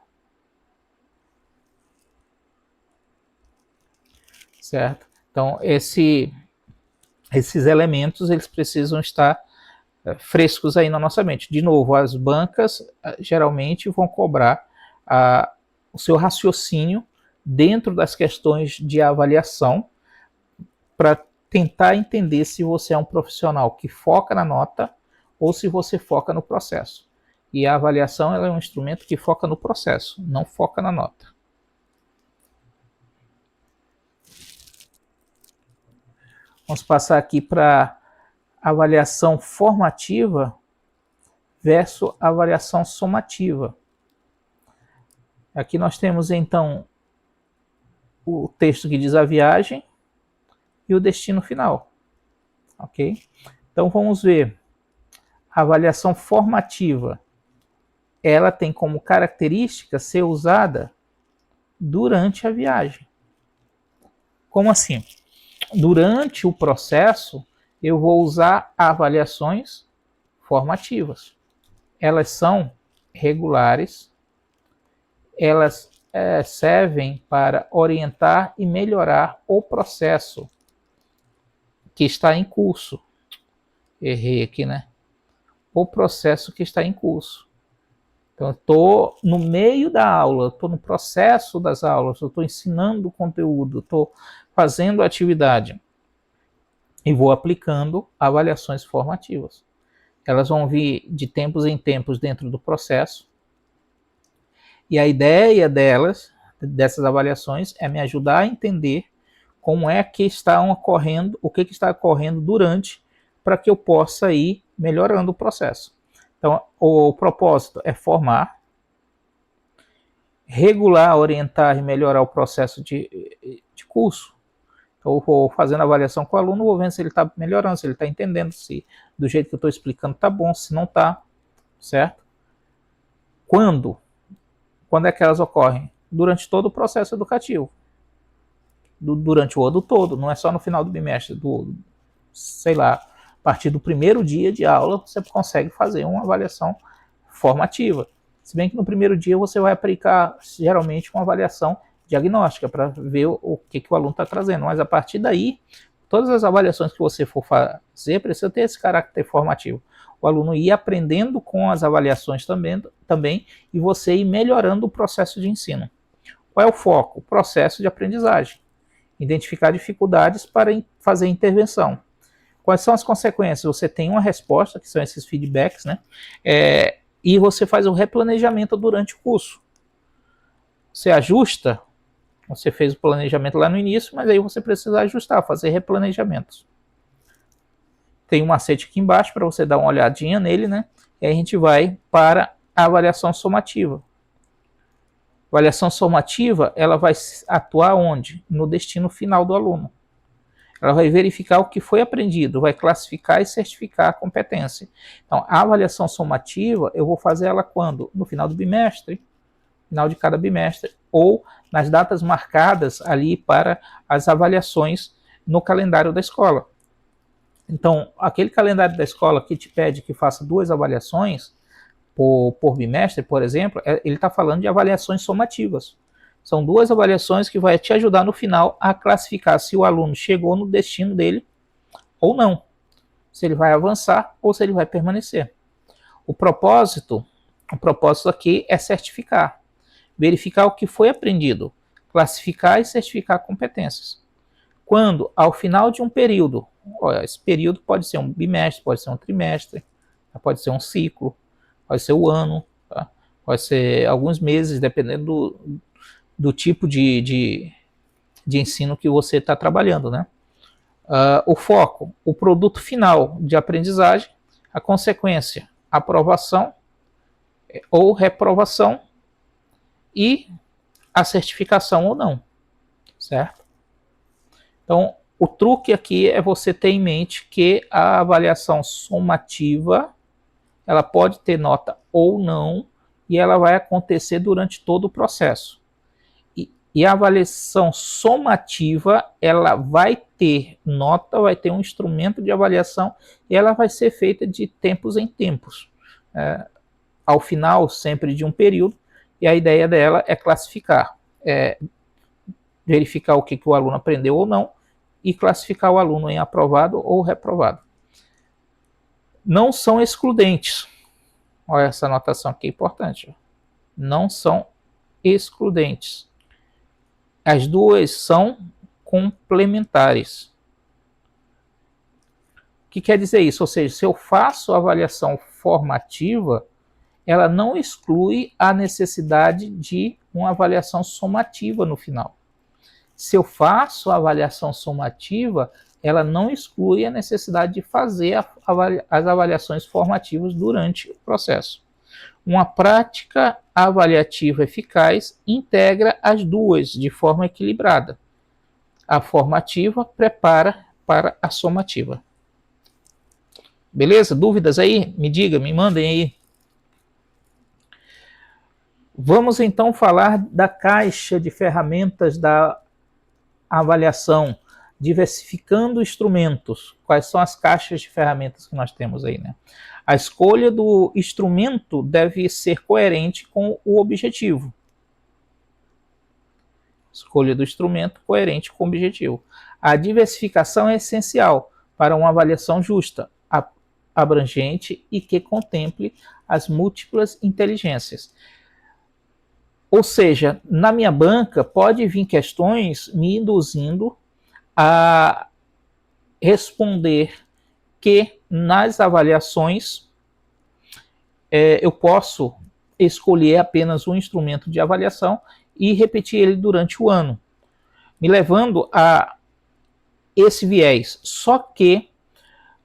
Certo? Então, esses elementos eles precisam estar frescos aí na nossa mente. De novo, as bancas geralmente vão cobrar o seu raciocínio dentro das questões de avaliação para tentar entender se você é um profissional que foca na nota ou se você foca no processo. E a avaliação ela é um instrumento que foca no processo, não foca na nota. Vamos passar aqui para avaliação formativa versus avaliação somativa. Aqui nós temos então o texto que diz a viagem e o destino final. Ok? Então vamos ver. A avaliação formativa, ela tem como característica ser usada durante a viagem. Como assim? Durante o processo, eu vou usar avaliações formativas. Elas são regulares, elas servem para orientar e melhorar o processo que está em curso. Errei aqui, né? O processo que está em curso. Então, eu estou no meio da aula, estou no processo das aulas, eu estou ensinando o conteúdo, estou fazendo a atividade e vou aplicando avaliações formativas. Elas vão vir de tempos em tempos dentro do processo e a ideia dessas avaliações, é me ajudar a entender como é que estão ocorrendo, o que está ocorrendo durante, para que eu possa ir melhorando o processo. Então, o propósito é formar, regular, orientar e melhorar o processo de curso. Então, eu vou fazendo avaliação com o aluno, vou vendo se ele está melhorando, se ele está entendendo, se do jeito que eu estou explicando está bom, se não está, certo? Quando é que elas ocorrem? Durante todo o processo educativo. Durante o ano todo, não é só no final do bimestre, sei lá, a partir do primeiro dia de aula, você consegue fazer uma avaliação formativa. Se bem que no primeiro dia você vai aplicar, geralmente, uma avaliação diagnóstica, para ver o que o aluno está trazendo. Mas a partir daí, todas as avaliações que você for fazer, precisa ter esse caráter formativo. O aluno ir aprendendo com as avaliações também e você ir melhorando o processo de ensino. Qual é o foco? O processo de aprendizagem. Identificar dificuldades para fazer intervenção. Quais são as consequências? Você tem uma resposta, que são esses feedbacks, né? E você faz o replanejamento durante o curso. Você ajusta, você fez o planejamento lá no início, mas aí você precisa ajustar, fazer replanejamentos. Tem um macete aqui embaixo para você dar uma olhadinha nele, né? E aí a gente vai para a avaliação somativa. A avaliação somativa, ela vai atuar onde? No destino final do aluno. Ela vai verificar o que foi aprendido, vai classificar e certificar a competência. Então, a avaliação somativa, eu vou fazer ela quando? No final do bimestre, final de cada bimestre, ou nas datas marcadas ali para as avaliações no calendário da escola. Então, aquele calendário da escola que te pede que faça 2 avaliações por bimestre, por exemplo, ele está falando de avaliações somativas. São 2 avaliações que vai te ajudar no final a classificar se o aluno chegou no destino dele ou não. Se ele vai avançar ou se ele vai permanecer. O propósito aqui é certificar. Verificar o que foi aprendido. Classificar e certificar competências. Quando, ao final de um período, esse período pode ser um bimestre, pode ser um trimestre, pode ser um ciclo, pode ser o ano, tá? Pode ser alguns meses, dependendo do tipo de ensino que você está trabalhando, né? O foco, o produto final de aprendizagem, a consequência, aprovação ou reprovação e a certificação ou não, certo? Então, o truque aqui é você ter em mente que a avaliação somativa, ela pode ter nota ou não, e ela vai acontecer durante todo o processo. E a avaliação somativa, ela vai ter nota, vai ter um instrumento de avaliação, e ela vai ser feita de tempos em tempos. Ao final, sempre de um período, e a ideia dela é classificar, verificar o que o aluno aprendeu ou não, e classificar o aluno em aprovado ou reprovado. Não são excludentes. Olha essa anotação aqui, é importante. Não são excludentes. As duas são complementares. O que quer dizer isso? Ou seja, se eu faço a avaliação formativa, ela não exclui a necessidade de uma avaliação somativa no final. Se eu faço a avaliação somativa, ela não exclui a necessidade de fazer as avaliações formativas durante o processo. Uma prática avaliativa eficaz integra as duas de forma equilibrada. A formativa prepara para a somativa. Beleza? Dúvidas aí? Me diga, me mandem aí. Vamos então falar da caixa de ferramentas da avaliação, diversificando instrumentos. Quais são as caixas de ferramentas que nós temos aí, né? A escolha do instrumento deve ser coerente com o objetivo. Escolha do instrumento coerente com o objetivo. A diversificação é essencial para uma avaliação justa, abrangente e que contemple as múltiplas inteligências. Ou seja, na minha banca pode vir questões me induzindo a responder que nas avaliações eu posso escolher apenas um instrumento de avaliação e repetir ele durante o ano, me levando a esse viés. Só que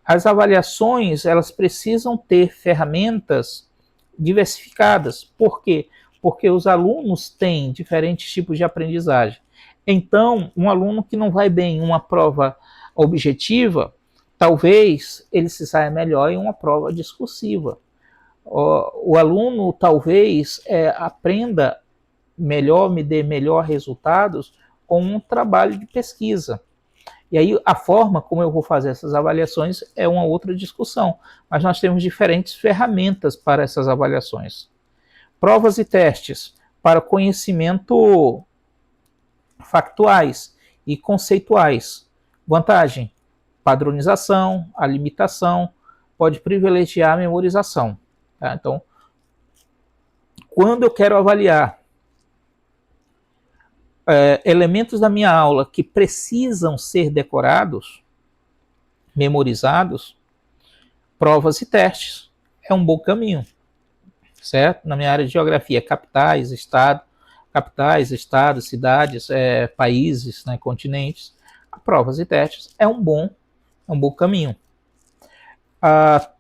as avaliações, elas precisam ter ferramentas diversificadas. Por quê? Porque os alunos têm diferentes tipos de aprendizagem. Então, um aluno que não vai bem em uma prova objetiva, talvez ele se saia melhor em uma prova discursiva. O aluno talvez aprenda melhor, me dê melhor resultados com um trabalho de pesquisa. E aí a forma como eu vou fazer essas avaliações é uma outra discussão. Mas nós temos diferentes ferramentas para essas avaliações. Provas e testes para conhecimento factuais e conceituais. Vantagem: padronização, a limitação, pode privilegiar a memorização. Tá? Então, quando eu quero avaliar elementos da minha aula que precisam ser decorados, memorizados, provas e testes é um bom caminho. Certo? Na minha área de geografia, capitais, estados, cidades, países, né, continentes, provas e testes é um bom caminho.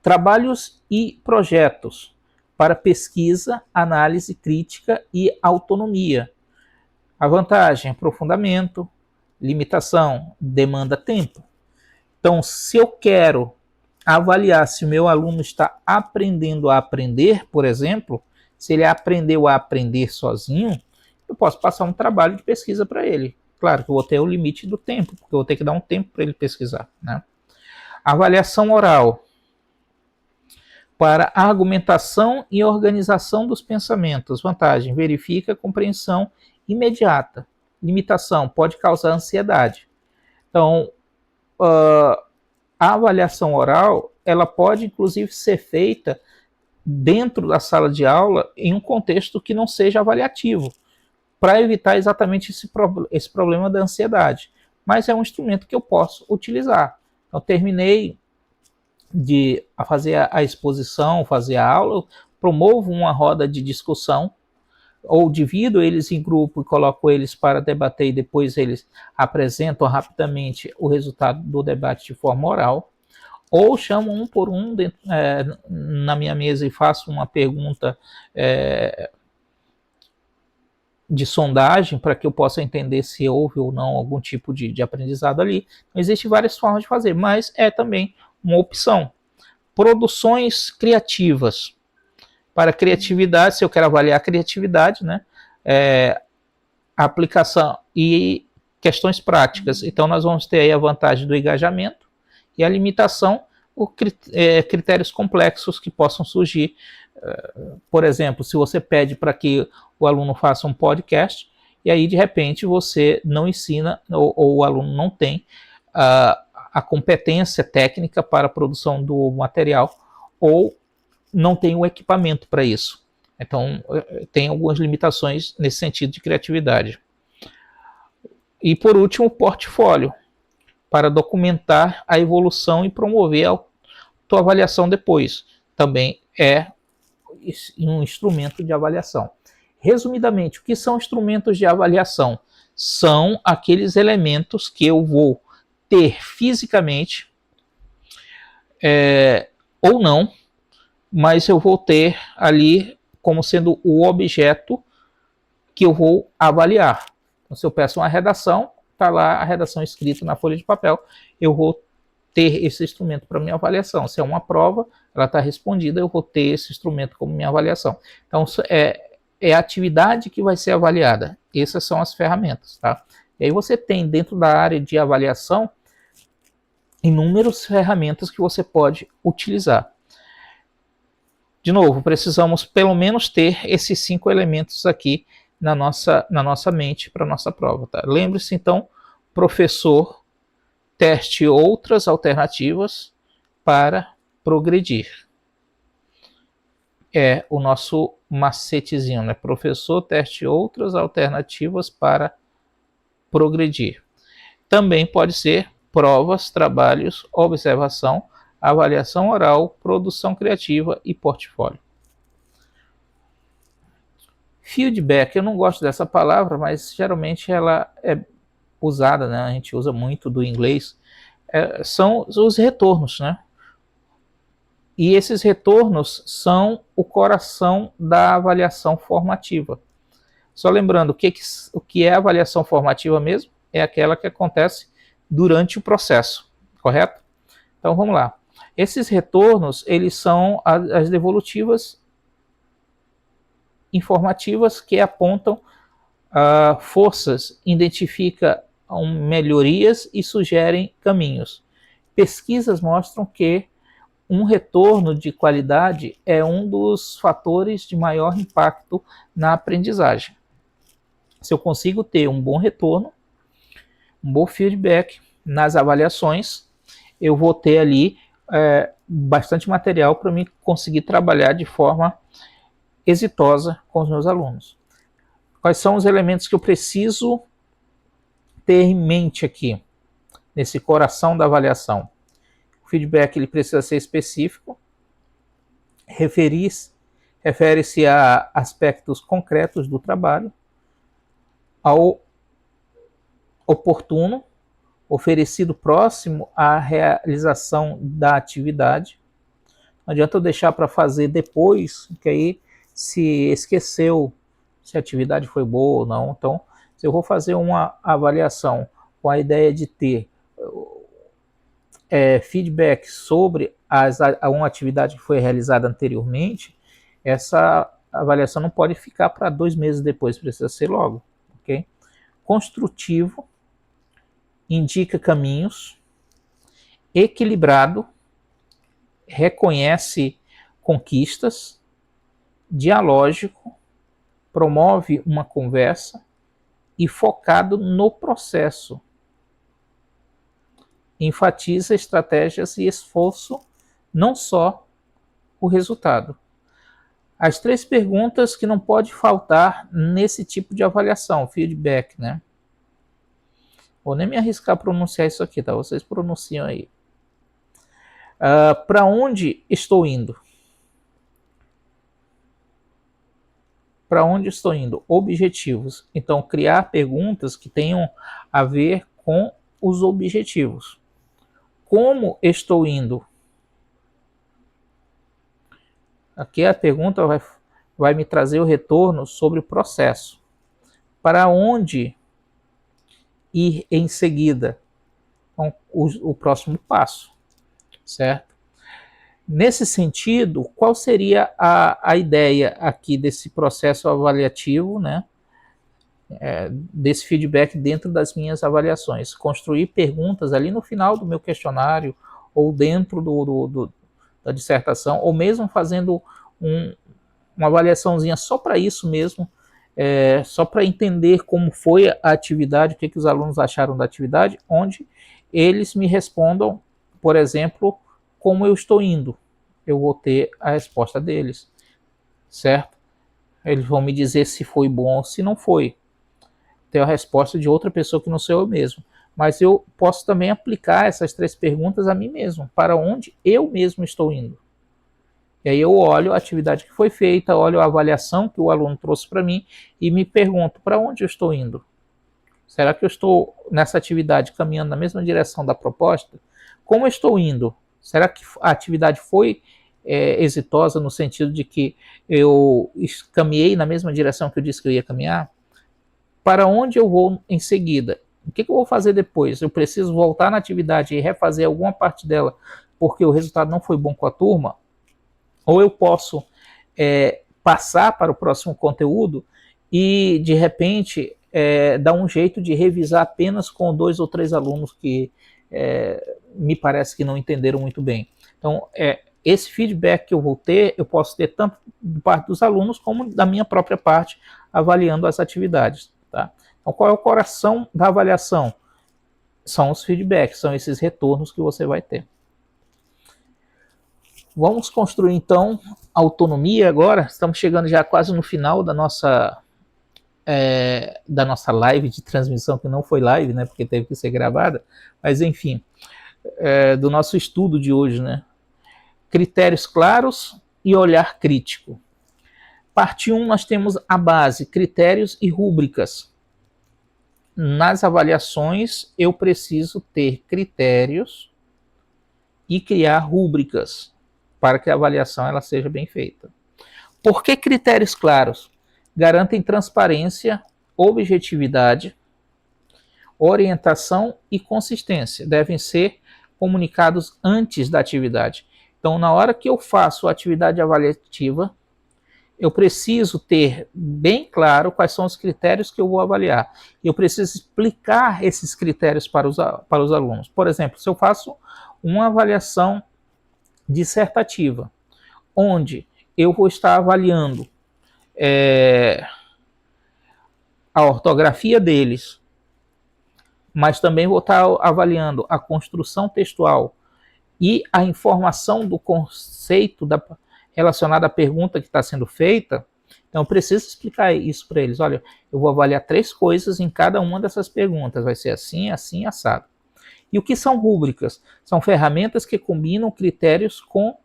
Trabalhos e projetos para pesquisa, análise crítica e autonomia. A vantagem: aprofundamento, Limitação, demanda tempo. Então, se eu quero avaliar se o meu aluno está aprendendo a aprender, por exemplo, se ele aprendeu a aprender sozinho, eu posso passar um trabalho de pesquisa para ele. Claro que eu vou ter o limite do tempo, porque eu vou ter que dar um tempo para ele pesquisar, né? Avaliação oral. Para argumentação e organização dos pensamentos. Vantagem, verifica a compreensão imediata. Limitação, pode causar ansiedade. Então, a avaliação oral, ela pode inclusive ser feita dentro da sala de aula em um contexto que não seja avaliativo, para evitar exatamente esse problema da ansiedade. Mas é um instrumento que eu posso utilizar. Então, terminei de fazer a exposição, fazer a aula, eu promovo uma roda de discussão, ou divido eles em grupo e coloco eles para debater e depois eles apresentam rapidamente o resultado do debate de forma oral, ou chamo um por um na minha mesa e faço uma pergunta de sondagem para que eu possa entender se houve ou não algum tipo de aprendizado ali. Existem várias formas de fazer, mas é também uma opção. Produções criativas. Para criatividade, se eu quero avaliar a criatividade, né? Aplicação e questões práticas. Então, nós vamos ter aí a vantagem do engajamento e a limitação, critérios complexos que possam surgir. Por exemplo, se você pede para que o aluno faça um podcast, e aí, de repente, você não ensina, ou o aluno não tem a competência técnica para a produção do material, ou não tem o equipamento para isso. Então, tem algumas limitações nesse sentido de criatividade. E, por último, portfólio, para documentar a evolução e promover a tua avaliação depois. Também é um instrumento de avaliação. Resumidamente, o que são instrumentos de avaliação? São aqueles elementos que eu vou ter fisicamente, ou não, mas eu vou ter ali como sendo o objeto que eu vou avaliar. Então, se eu peço uma redação, está lá a redação escrita na folha de papel, eu vou ter esse instrumento para minha avaliação. Se é uma prova, ela está respondida, eu vou ter esse instrumento como minha avaliação. Então, é a atividade que vai ser avaliada. Essas são as ferramentas, tá? E aí você tem dentro da área de avaliação inúmeras ferramentas que você pode utilizar. De novo, precisamos pelo menos ter esses 5 elementos aqui na nossa mente para a nossa prova. Tá? Lembre-se, então, professor, teste outras alternativas para progredir. É o nosso macetezinho, né? Professor, teste outras alternativas para progredir. Também pode ser provas, trabalhos, observação, avaliação oral, produção criativa e portfólio. Feedback, eu não gosto dessa palavra, mas geralmente ela é usada, né? A gente usa muito do inglês. São os retornos, né? E esses retornos são o coração da avaliação formativa. Só lembrando, o que é avaliação formativa mesmo? É aquela que acontece durante o processo, correto? Então vamos lá. Esses retornos, eles são as devolutivas informativas que apontam forças, identificam melhorias e sugerem caminhos. Pesquisas mostram que um retorno de qualidade é um dos fatores de maior impacto na aprendizagem. Se eu consigo ter um bom retorno, um bom feedback nas avaliações, eu vou ter ali bastante material para me conseguir trabalhar de forma exitosa com os meus alunos. Quais são os elementos que eu preciso ter em mente aqui, nesse coração da avaliação? O feedback ele precisa ser específico, refere-se a aspectos concretos do trabalho, ao oportuno, oferecido próximo à realização da atividade. Não adianta eu deixar para fazer depois, que aí se esqueceu se a atividade foi boa ou não. Então, se eu vou fazer uma avaliação com a ideia de ter feedback sobre uma atividade que foi realizada anteriormente, essa avaliação não pode ficar para 2 meses depois, precisa ser logo. Okay? Construtivo, indica caminhos, equilibrado, reconhece conquistas, dialógico, promove uma conversa e focado no processo. Enfatiza estratégias e esforço, não só o resultado. As 3 perguntas que não pode faltar nesse tipo de avaliação, feedback, né? Vou nem me arriscar a pronunciar isso aqui, tá? Vocês pronunciam aí. Para onde estou indo? Para onde estou indo? Objetivos. Então, criar perguntas que tenham a ver com os objetivos. Como estou indo? Aqui a pergunta vai me trazer o retorno sobre o processo. Para onde ir em seguida? Então, o próximo passo, certo? Nesse sentido, qual seria a ideia aqui desse processo avaliativo, né? Desse feedback dentro das minhas avaliações? Construir perguntas ali no final do meu questionário ou dentro da dissertação, ou mesmo fazendo uma avaliaçãozinha só para isso mesmo, só para entender como foi a atividade, o que os alunos acharam da atividade, onde eles me respondam, por exemplo, como eu estou indo. Eu vou ter a resposta deles, certo? Eles vão me dizer se foi bom ou se não foi. Ter a resposta de outra pessoa que não sou eu mesmo. Mas eu posso também aplicar essas 3 perguntas a mim mesmo, para onde eu mesmo estou indo. E aí eu olho a atividade que foi feita, olho a avaliação que o aluno trouxe para mim e me pergunto, para onde eu estou indo? Será que eu estou nessa atividade caminhando na mesma direção da proposta? Como eu estou indo? Será que a atividade foi exitosa no sentido de que eu caminhei na mesma direção que eu disse que eu ia caminhar? Para onde eu vou em seguida? O que eu vou fazer depois? Eu preciso voltar na atividade e refazer alguma parte dela porque o resultado não foi bom com a turma? Ou eu posso passar para o próximo conteúdo e, de repente, dar um jeito de revisar apenas com 2 ou 3 alunos que me parece que não entenderam muito bem. Então, esse feedback que eu vou ter, eu posso ter tanto da parte dos alunos como da minha própria parte, avaliando as atividades. Tá? Então, qual é o coração da avaliação? São os feedbacks, são esses retornos que você vai ter. Vamos construir, então, autonomia agora. Estamos chegando já quase no final da nossa live de transmissão, que não foi live, né, porque teve que ser gravada, mas enfim, do nosso estudo de hoje, né? Critérios claros e olhar crítico. Parte 1, nós temos a base, critérios e rúbricas. Nas avaliações, eu preciso ter critérios e criar rúbricas para que a avaliação ela seja bem feita. Por que critérios claros? Garantem transparência, objetividade, orientação e consistência. Devem ser comunicados antes da atividade. Então, na hora que eu faço a atividade avaliativa, eu preciso ter bem claro quais são os critérios que eu vou avaliar. Eu preciso explicar esses critérios para os alunos. Por exemplo, se eu faço uma avaliação dissertativa, onde eu vou estar avaliando a ortografia deles, mas também vou estar avaliando a construção textual e a informação do conceito relacionado à pergunta que está sendo feita. Então eu preciso explicar isso para eles. Olha, eu vou avaliar 3 coisas em cada uma dessas perguntas. Vai ser assim, assim, assado. E o que são rúbricas? São ferramentas que combinam critérios com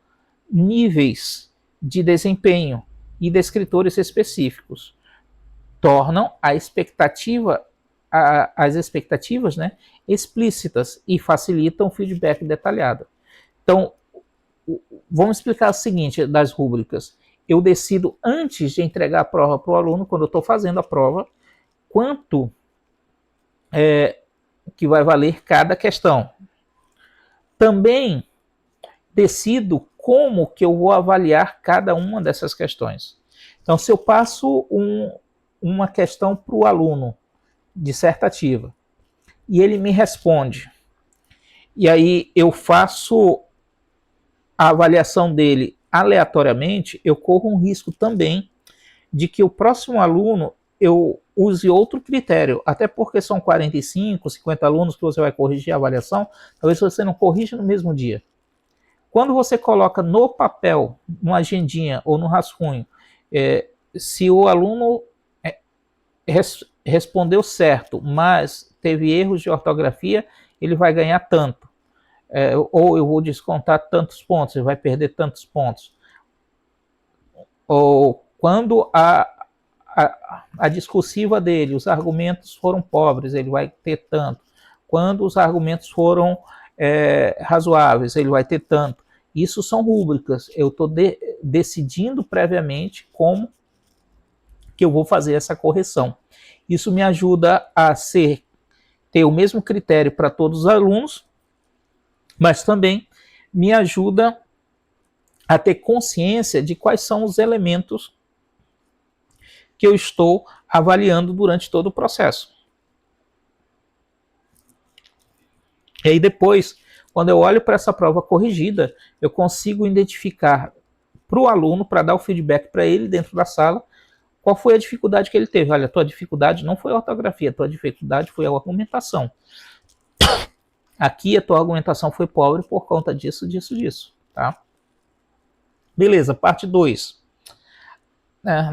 níveis de desempenho e descritores específicos. Tornam as expectativas, né, explícitas e facilitam o feedback detalhado. Então, vamos explicar o seguinte das rúbricas. Eu decido antes de entregar a prova para o aluno, quando eu estou fazendo a prova, que vai valer cada questão. Também decido como que eu vou avaliar cada uma dessas questões. Então, se eu passo uma questão para o aluno dissertativa e ele me responde, e aí eu faço a avaliação dele aleatoriamente, eu corro um risco também de que o próximo aluno eu use outro critério, até porque são 45, 50 alunos que você vai corrigir a avaliação, talvez você não corrija no mesmo dia. Quando você coloca no papel, numa agendinha ou no rascunho, se o aluno respondeu certo, mas teve erros de ortografia, ele vai ganhar tanto. Ou eu vou descontar tantos pontos, ele vai perder tantos pontos. Ou quando a discursiva dele, os argumentos foram pobres, ele vai ter tanto. Quando os argumentos foram razoáveis, ele vai ter tanto. Isso são rúbricas. Eu estou decidindo previamente como que eu vou fazer essa correção. Isso me ajuda a ter o mesmo critério para todos os alunos, mas também me ajuda a ter consciência de quais são os elementos que eu estou avaliando durante todo o processo. E aí depois, quando eu olho para essa prova corrigida, eu consigo identificar para o aluno, para dar o feedback para ele dentro da sala, qual foi a dificuldade que ele teve. Olha, a tua dificuldade não foi a ortografia, a tua dificuldade foi a argumentação. Aqui a tua argumentação foi pobre por conta disso, disso. Tá? Beleza, parte 2.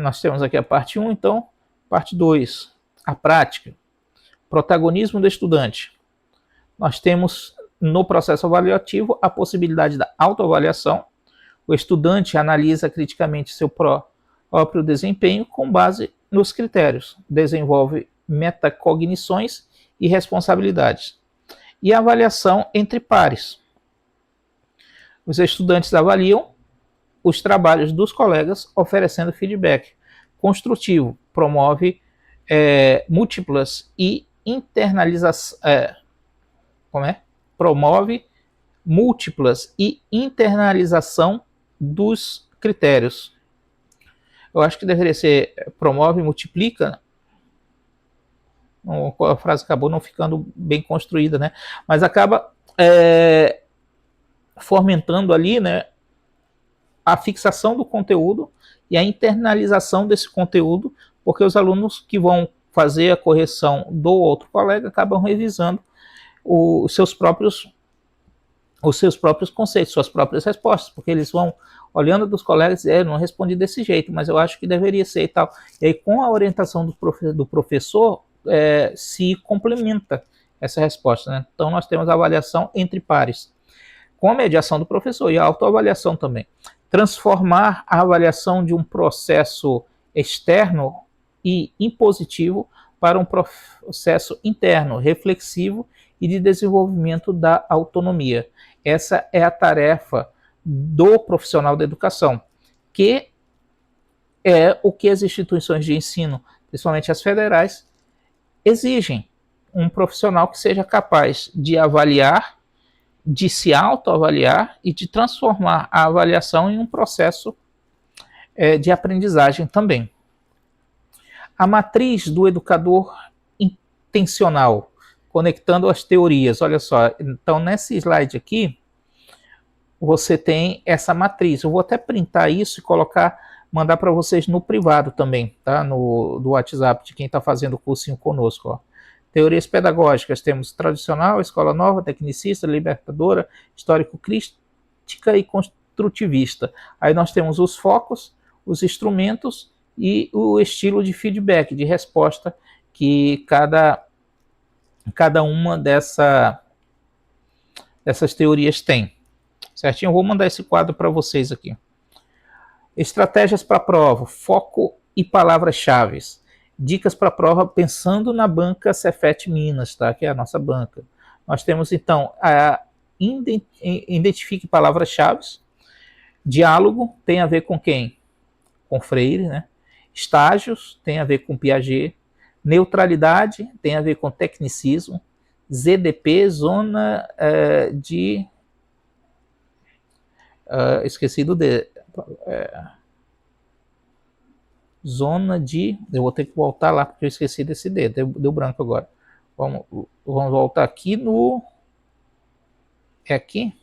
Nós temos aqui a parte 1, então, parte 2. A prática. Protagonismo do estudante. Nós temos no processo avaliativo a possibilidade da autoavaliação. O estudante analisa criticamente seu próprio desempenho com base nos critérios. Desenvolve metacognições e responsabilidades. E a avaliação entre pares. Os estudantes avaliam os trabalhos dos colegas oferecendo feedback construtivo, promove múltiplas e internalização. Promove múltiplas e internalização dos critérios. Eu acho que deveria ser promove e multiplica. A frase acabou não ficando bem construída, né? Mas acaba fomentando ali, né, a fixação do conteúdo e a internalização desse conteúdo, porque os alunos que vão fazer a correção do outro colega acabam revisando os seus próprios conceitos, suas próprias respostas, porque eles vão olhando dos colegas e não respondi desse jeito, mas eu acho que deveria ser e tal. E aí, com a orientação do professor, se complementa essa resposta, né? Então, nós temos a avaliação entre pares, com a mediação do professor e a autoavaliação também. Transformar a avaliação de um processo externo e impositivo para um processo interno, reflexivo e de desenvolvimento da autonomia. Essa é a tarefa do profissional da educação, que é o que as instituições de ensino, principalmente as federais, exigem. Um profissional que seja capaz de avaliar, de se autoavaliar e de transformar a avaliação em um processo de aprendizagem também. A matriz do educador intencional, conectando as teorias. Olha só, então nesse slide aqui, você tem essa matriz. Eu vou até printar isso e mandar para vocês no privado também, tá? Do WhatsApp de quem está fazendo o cursinho conosco, ó. Teorias pedagógicas, temos tradicional, escola nova, tecnicista, libertadora, histórico-crítica e construtivista. Aí nós temos os focos, os instrumentos e o estilo de feedback, de resposta que cada uma dessas teorias tem. Certinho? Eu vou mandar esse quadro para vocês aqui. Estratégias para a prova, foco e palavras-chave. Dicas para a prova pensando na banca Cefet Minas, tá? Que é a nossa banca. Nós temos, então, identifique palavras-chave. Diálogo tem a ver com quem? Com Freire, né? Estágios tem a ver com Piaget. Neutralidade tem a ver com tecnicismo. ZDP, zona de... esqueci do D. Zona de... Eu vou ter que voltar lá porque eu esqueci desse D. Deu branco agora. Vamos voltar aqui no... É aqui?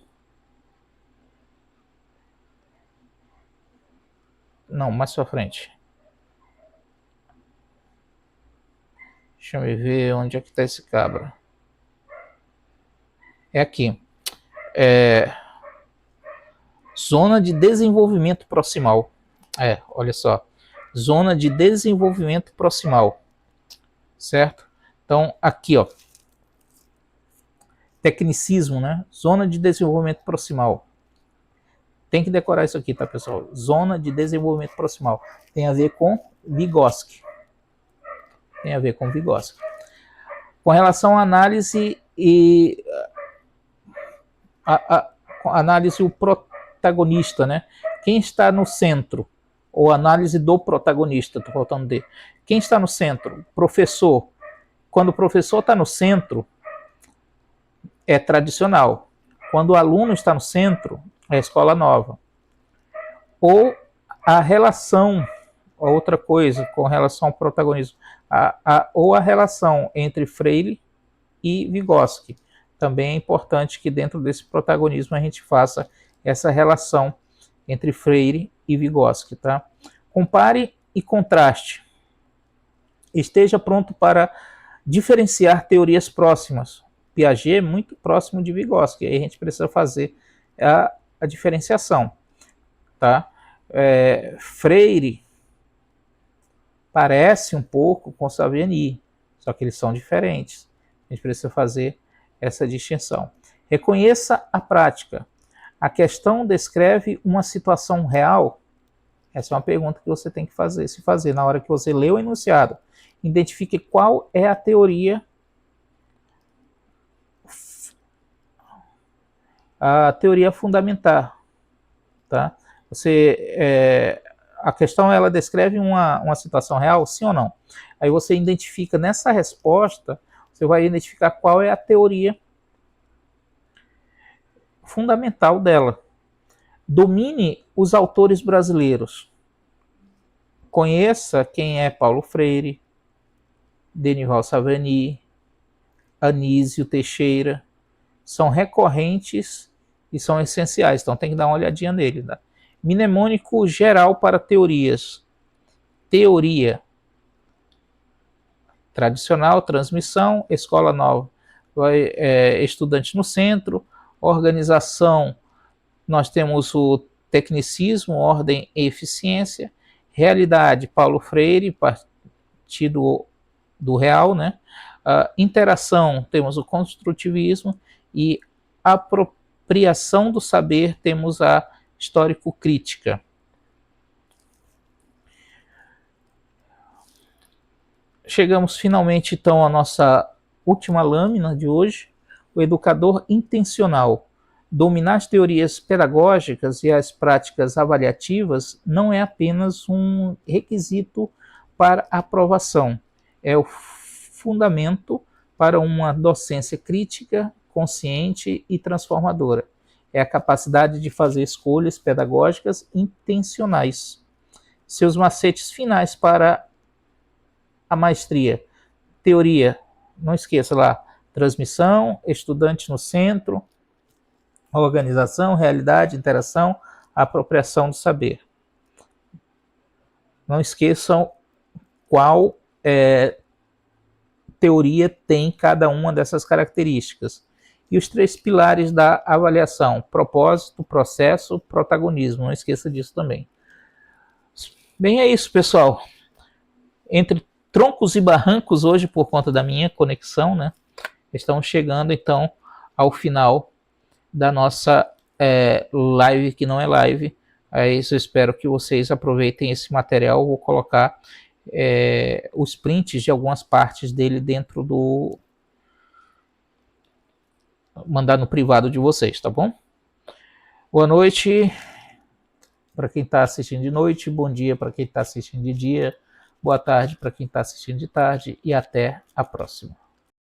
Não, mais pra frente. Deixa eu ver onde é que tá esse cabra. É aqui. Zona de desenvolvimento proximal. Olha só. Zona de desenvolvimento proximal. Certo? Então, aqui, ó. Tecnicismo, né? Zona de desenvolvimento proximal. Tem que decorar isso aqui, tá, pessoal? Zona de desenvolvimento proximal. Tem a ver com Vygotsky. Tem a ver com Vygotsky. Com relação à análise e... análise o protagonista, né? Quem está no centro? Ou análise do protagonista, tô faltando D. Quem está no centro? Professor. Quando o professor está no centro, é tradicional. Quando o aluno está no centro, é escola nova. Ou a relação, outra coisa com relação ao protagonismo, ou a relação entre Freire e Vygotsky. Também é importante que dentro desse protagonismo a gente faça essa relação entre Freire e Vygotsky, tá? Compare e contraste. Esteja pronto para diferenciar teorias próximas. Piaget é muito próximo de Vygotsky, aí a gente precisa fazer a diferenciação, tá? Freire parece um pouco com Savigny, só que eles são diferentes. A gente precisa fazer essa distinção. Reconheça a prática. A questão descreve uma situação real? Essa é uma pergunta que você tem que fazer na hora que você lê o enunciado. Identifique qual é a teoria fundamental, tá? A questão, ela descreve uma situação real, sim ou não? Aí você identifica nessa resposta, você vai identificar qual é a teoria fundamental dela. Domine os autores brasileiros. Conheça quem é Paulo Freire, Denival Savigny, Anísio Teixeira. São recorrentes e são essenciais, então tem que dar uma olhadinha nele. Tá? Mnemônico geral para teorias. Teoria. Tradicional, transmissão, escola nova. Estudante no centro. Organização, nós temos o tecnicismo, ordem e eficiência. Realidade, Paulo Freire, Partido do Real, né? Interação, temos o construtivismo. E apropriação do saber, temos a histórico-crítica. Chegamos finalmente, então, à nossa última lâmina de hoje, o educador intencional. Dominar as teorias pedagógicas e as práticas avaliativas não é apenas um requisito para aprovação, é o fundamento para uma docência crítica, consciente e transformadora. É a capacidade de fazer escolhas pedagógicas intencionais. Seus macetes finais para a maestria. Teoria, não esqueça lá, transmissão, estudante no centro, organização, realidade, interação, apropriação do saber. Não esqueçam qual teoria tem cada uma dessas características. E os 3 pilares da avaliação: propósito, processo, protagonismo. Não esqueça disso também. Bem, é isso, pessoal. Entre troncos e barrancos hoje, por conta da minha conexão, né? Estamos chegando, então, ao final da nossa live, que não é live. Aí eu espero que vocês aproveitem esse material. Vou colocar os prints de algumas partes dele dentro do... mandar no privado de vocês, tá bom? Boa noite para quem está assistindo de noite, bom dia para quem está assistindo de dia, boa tarde para quem está assistindo de tarde e até a próxima.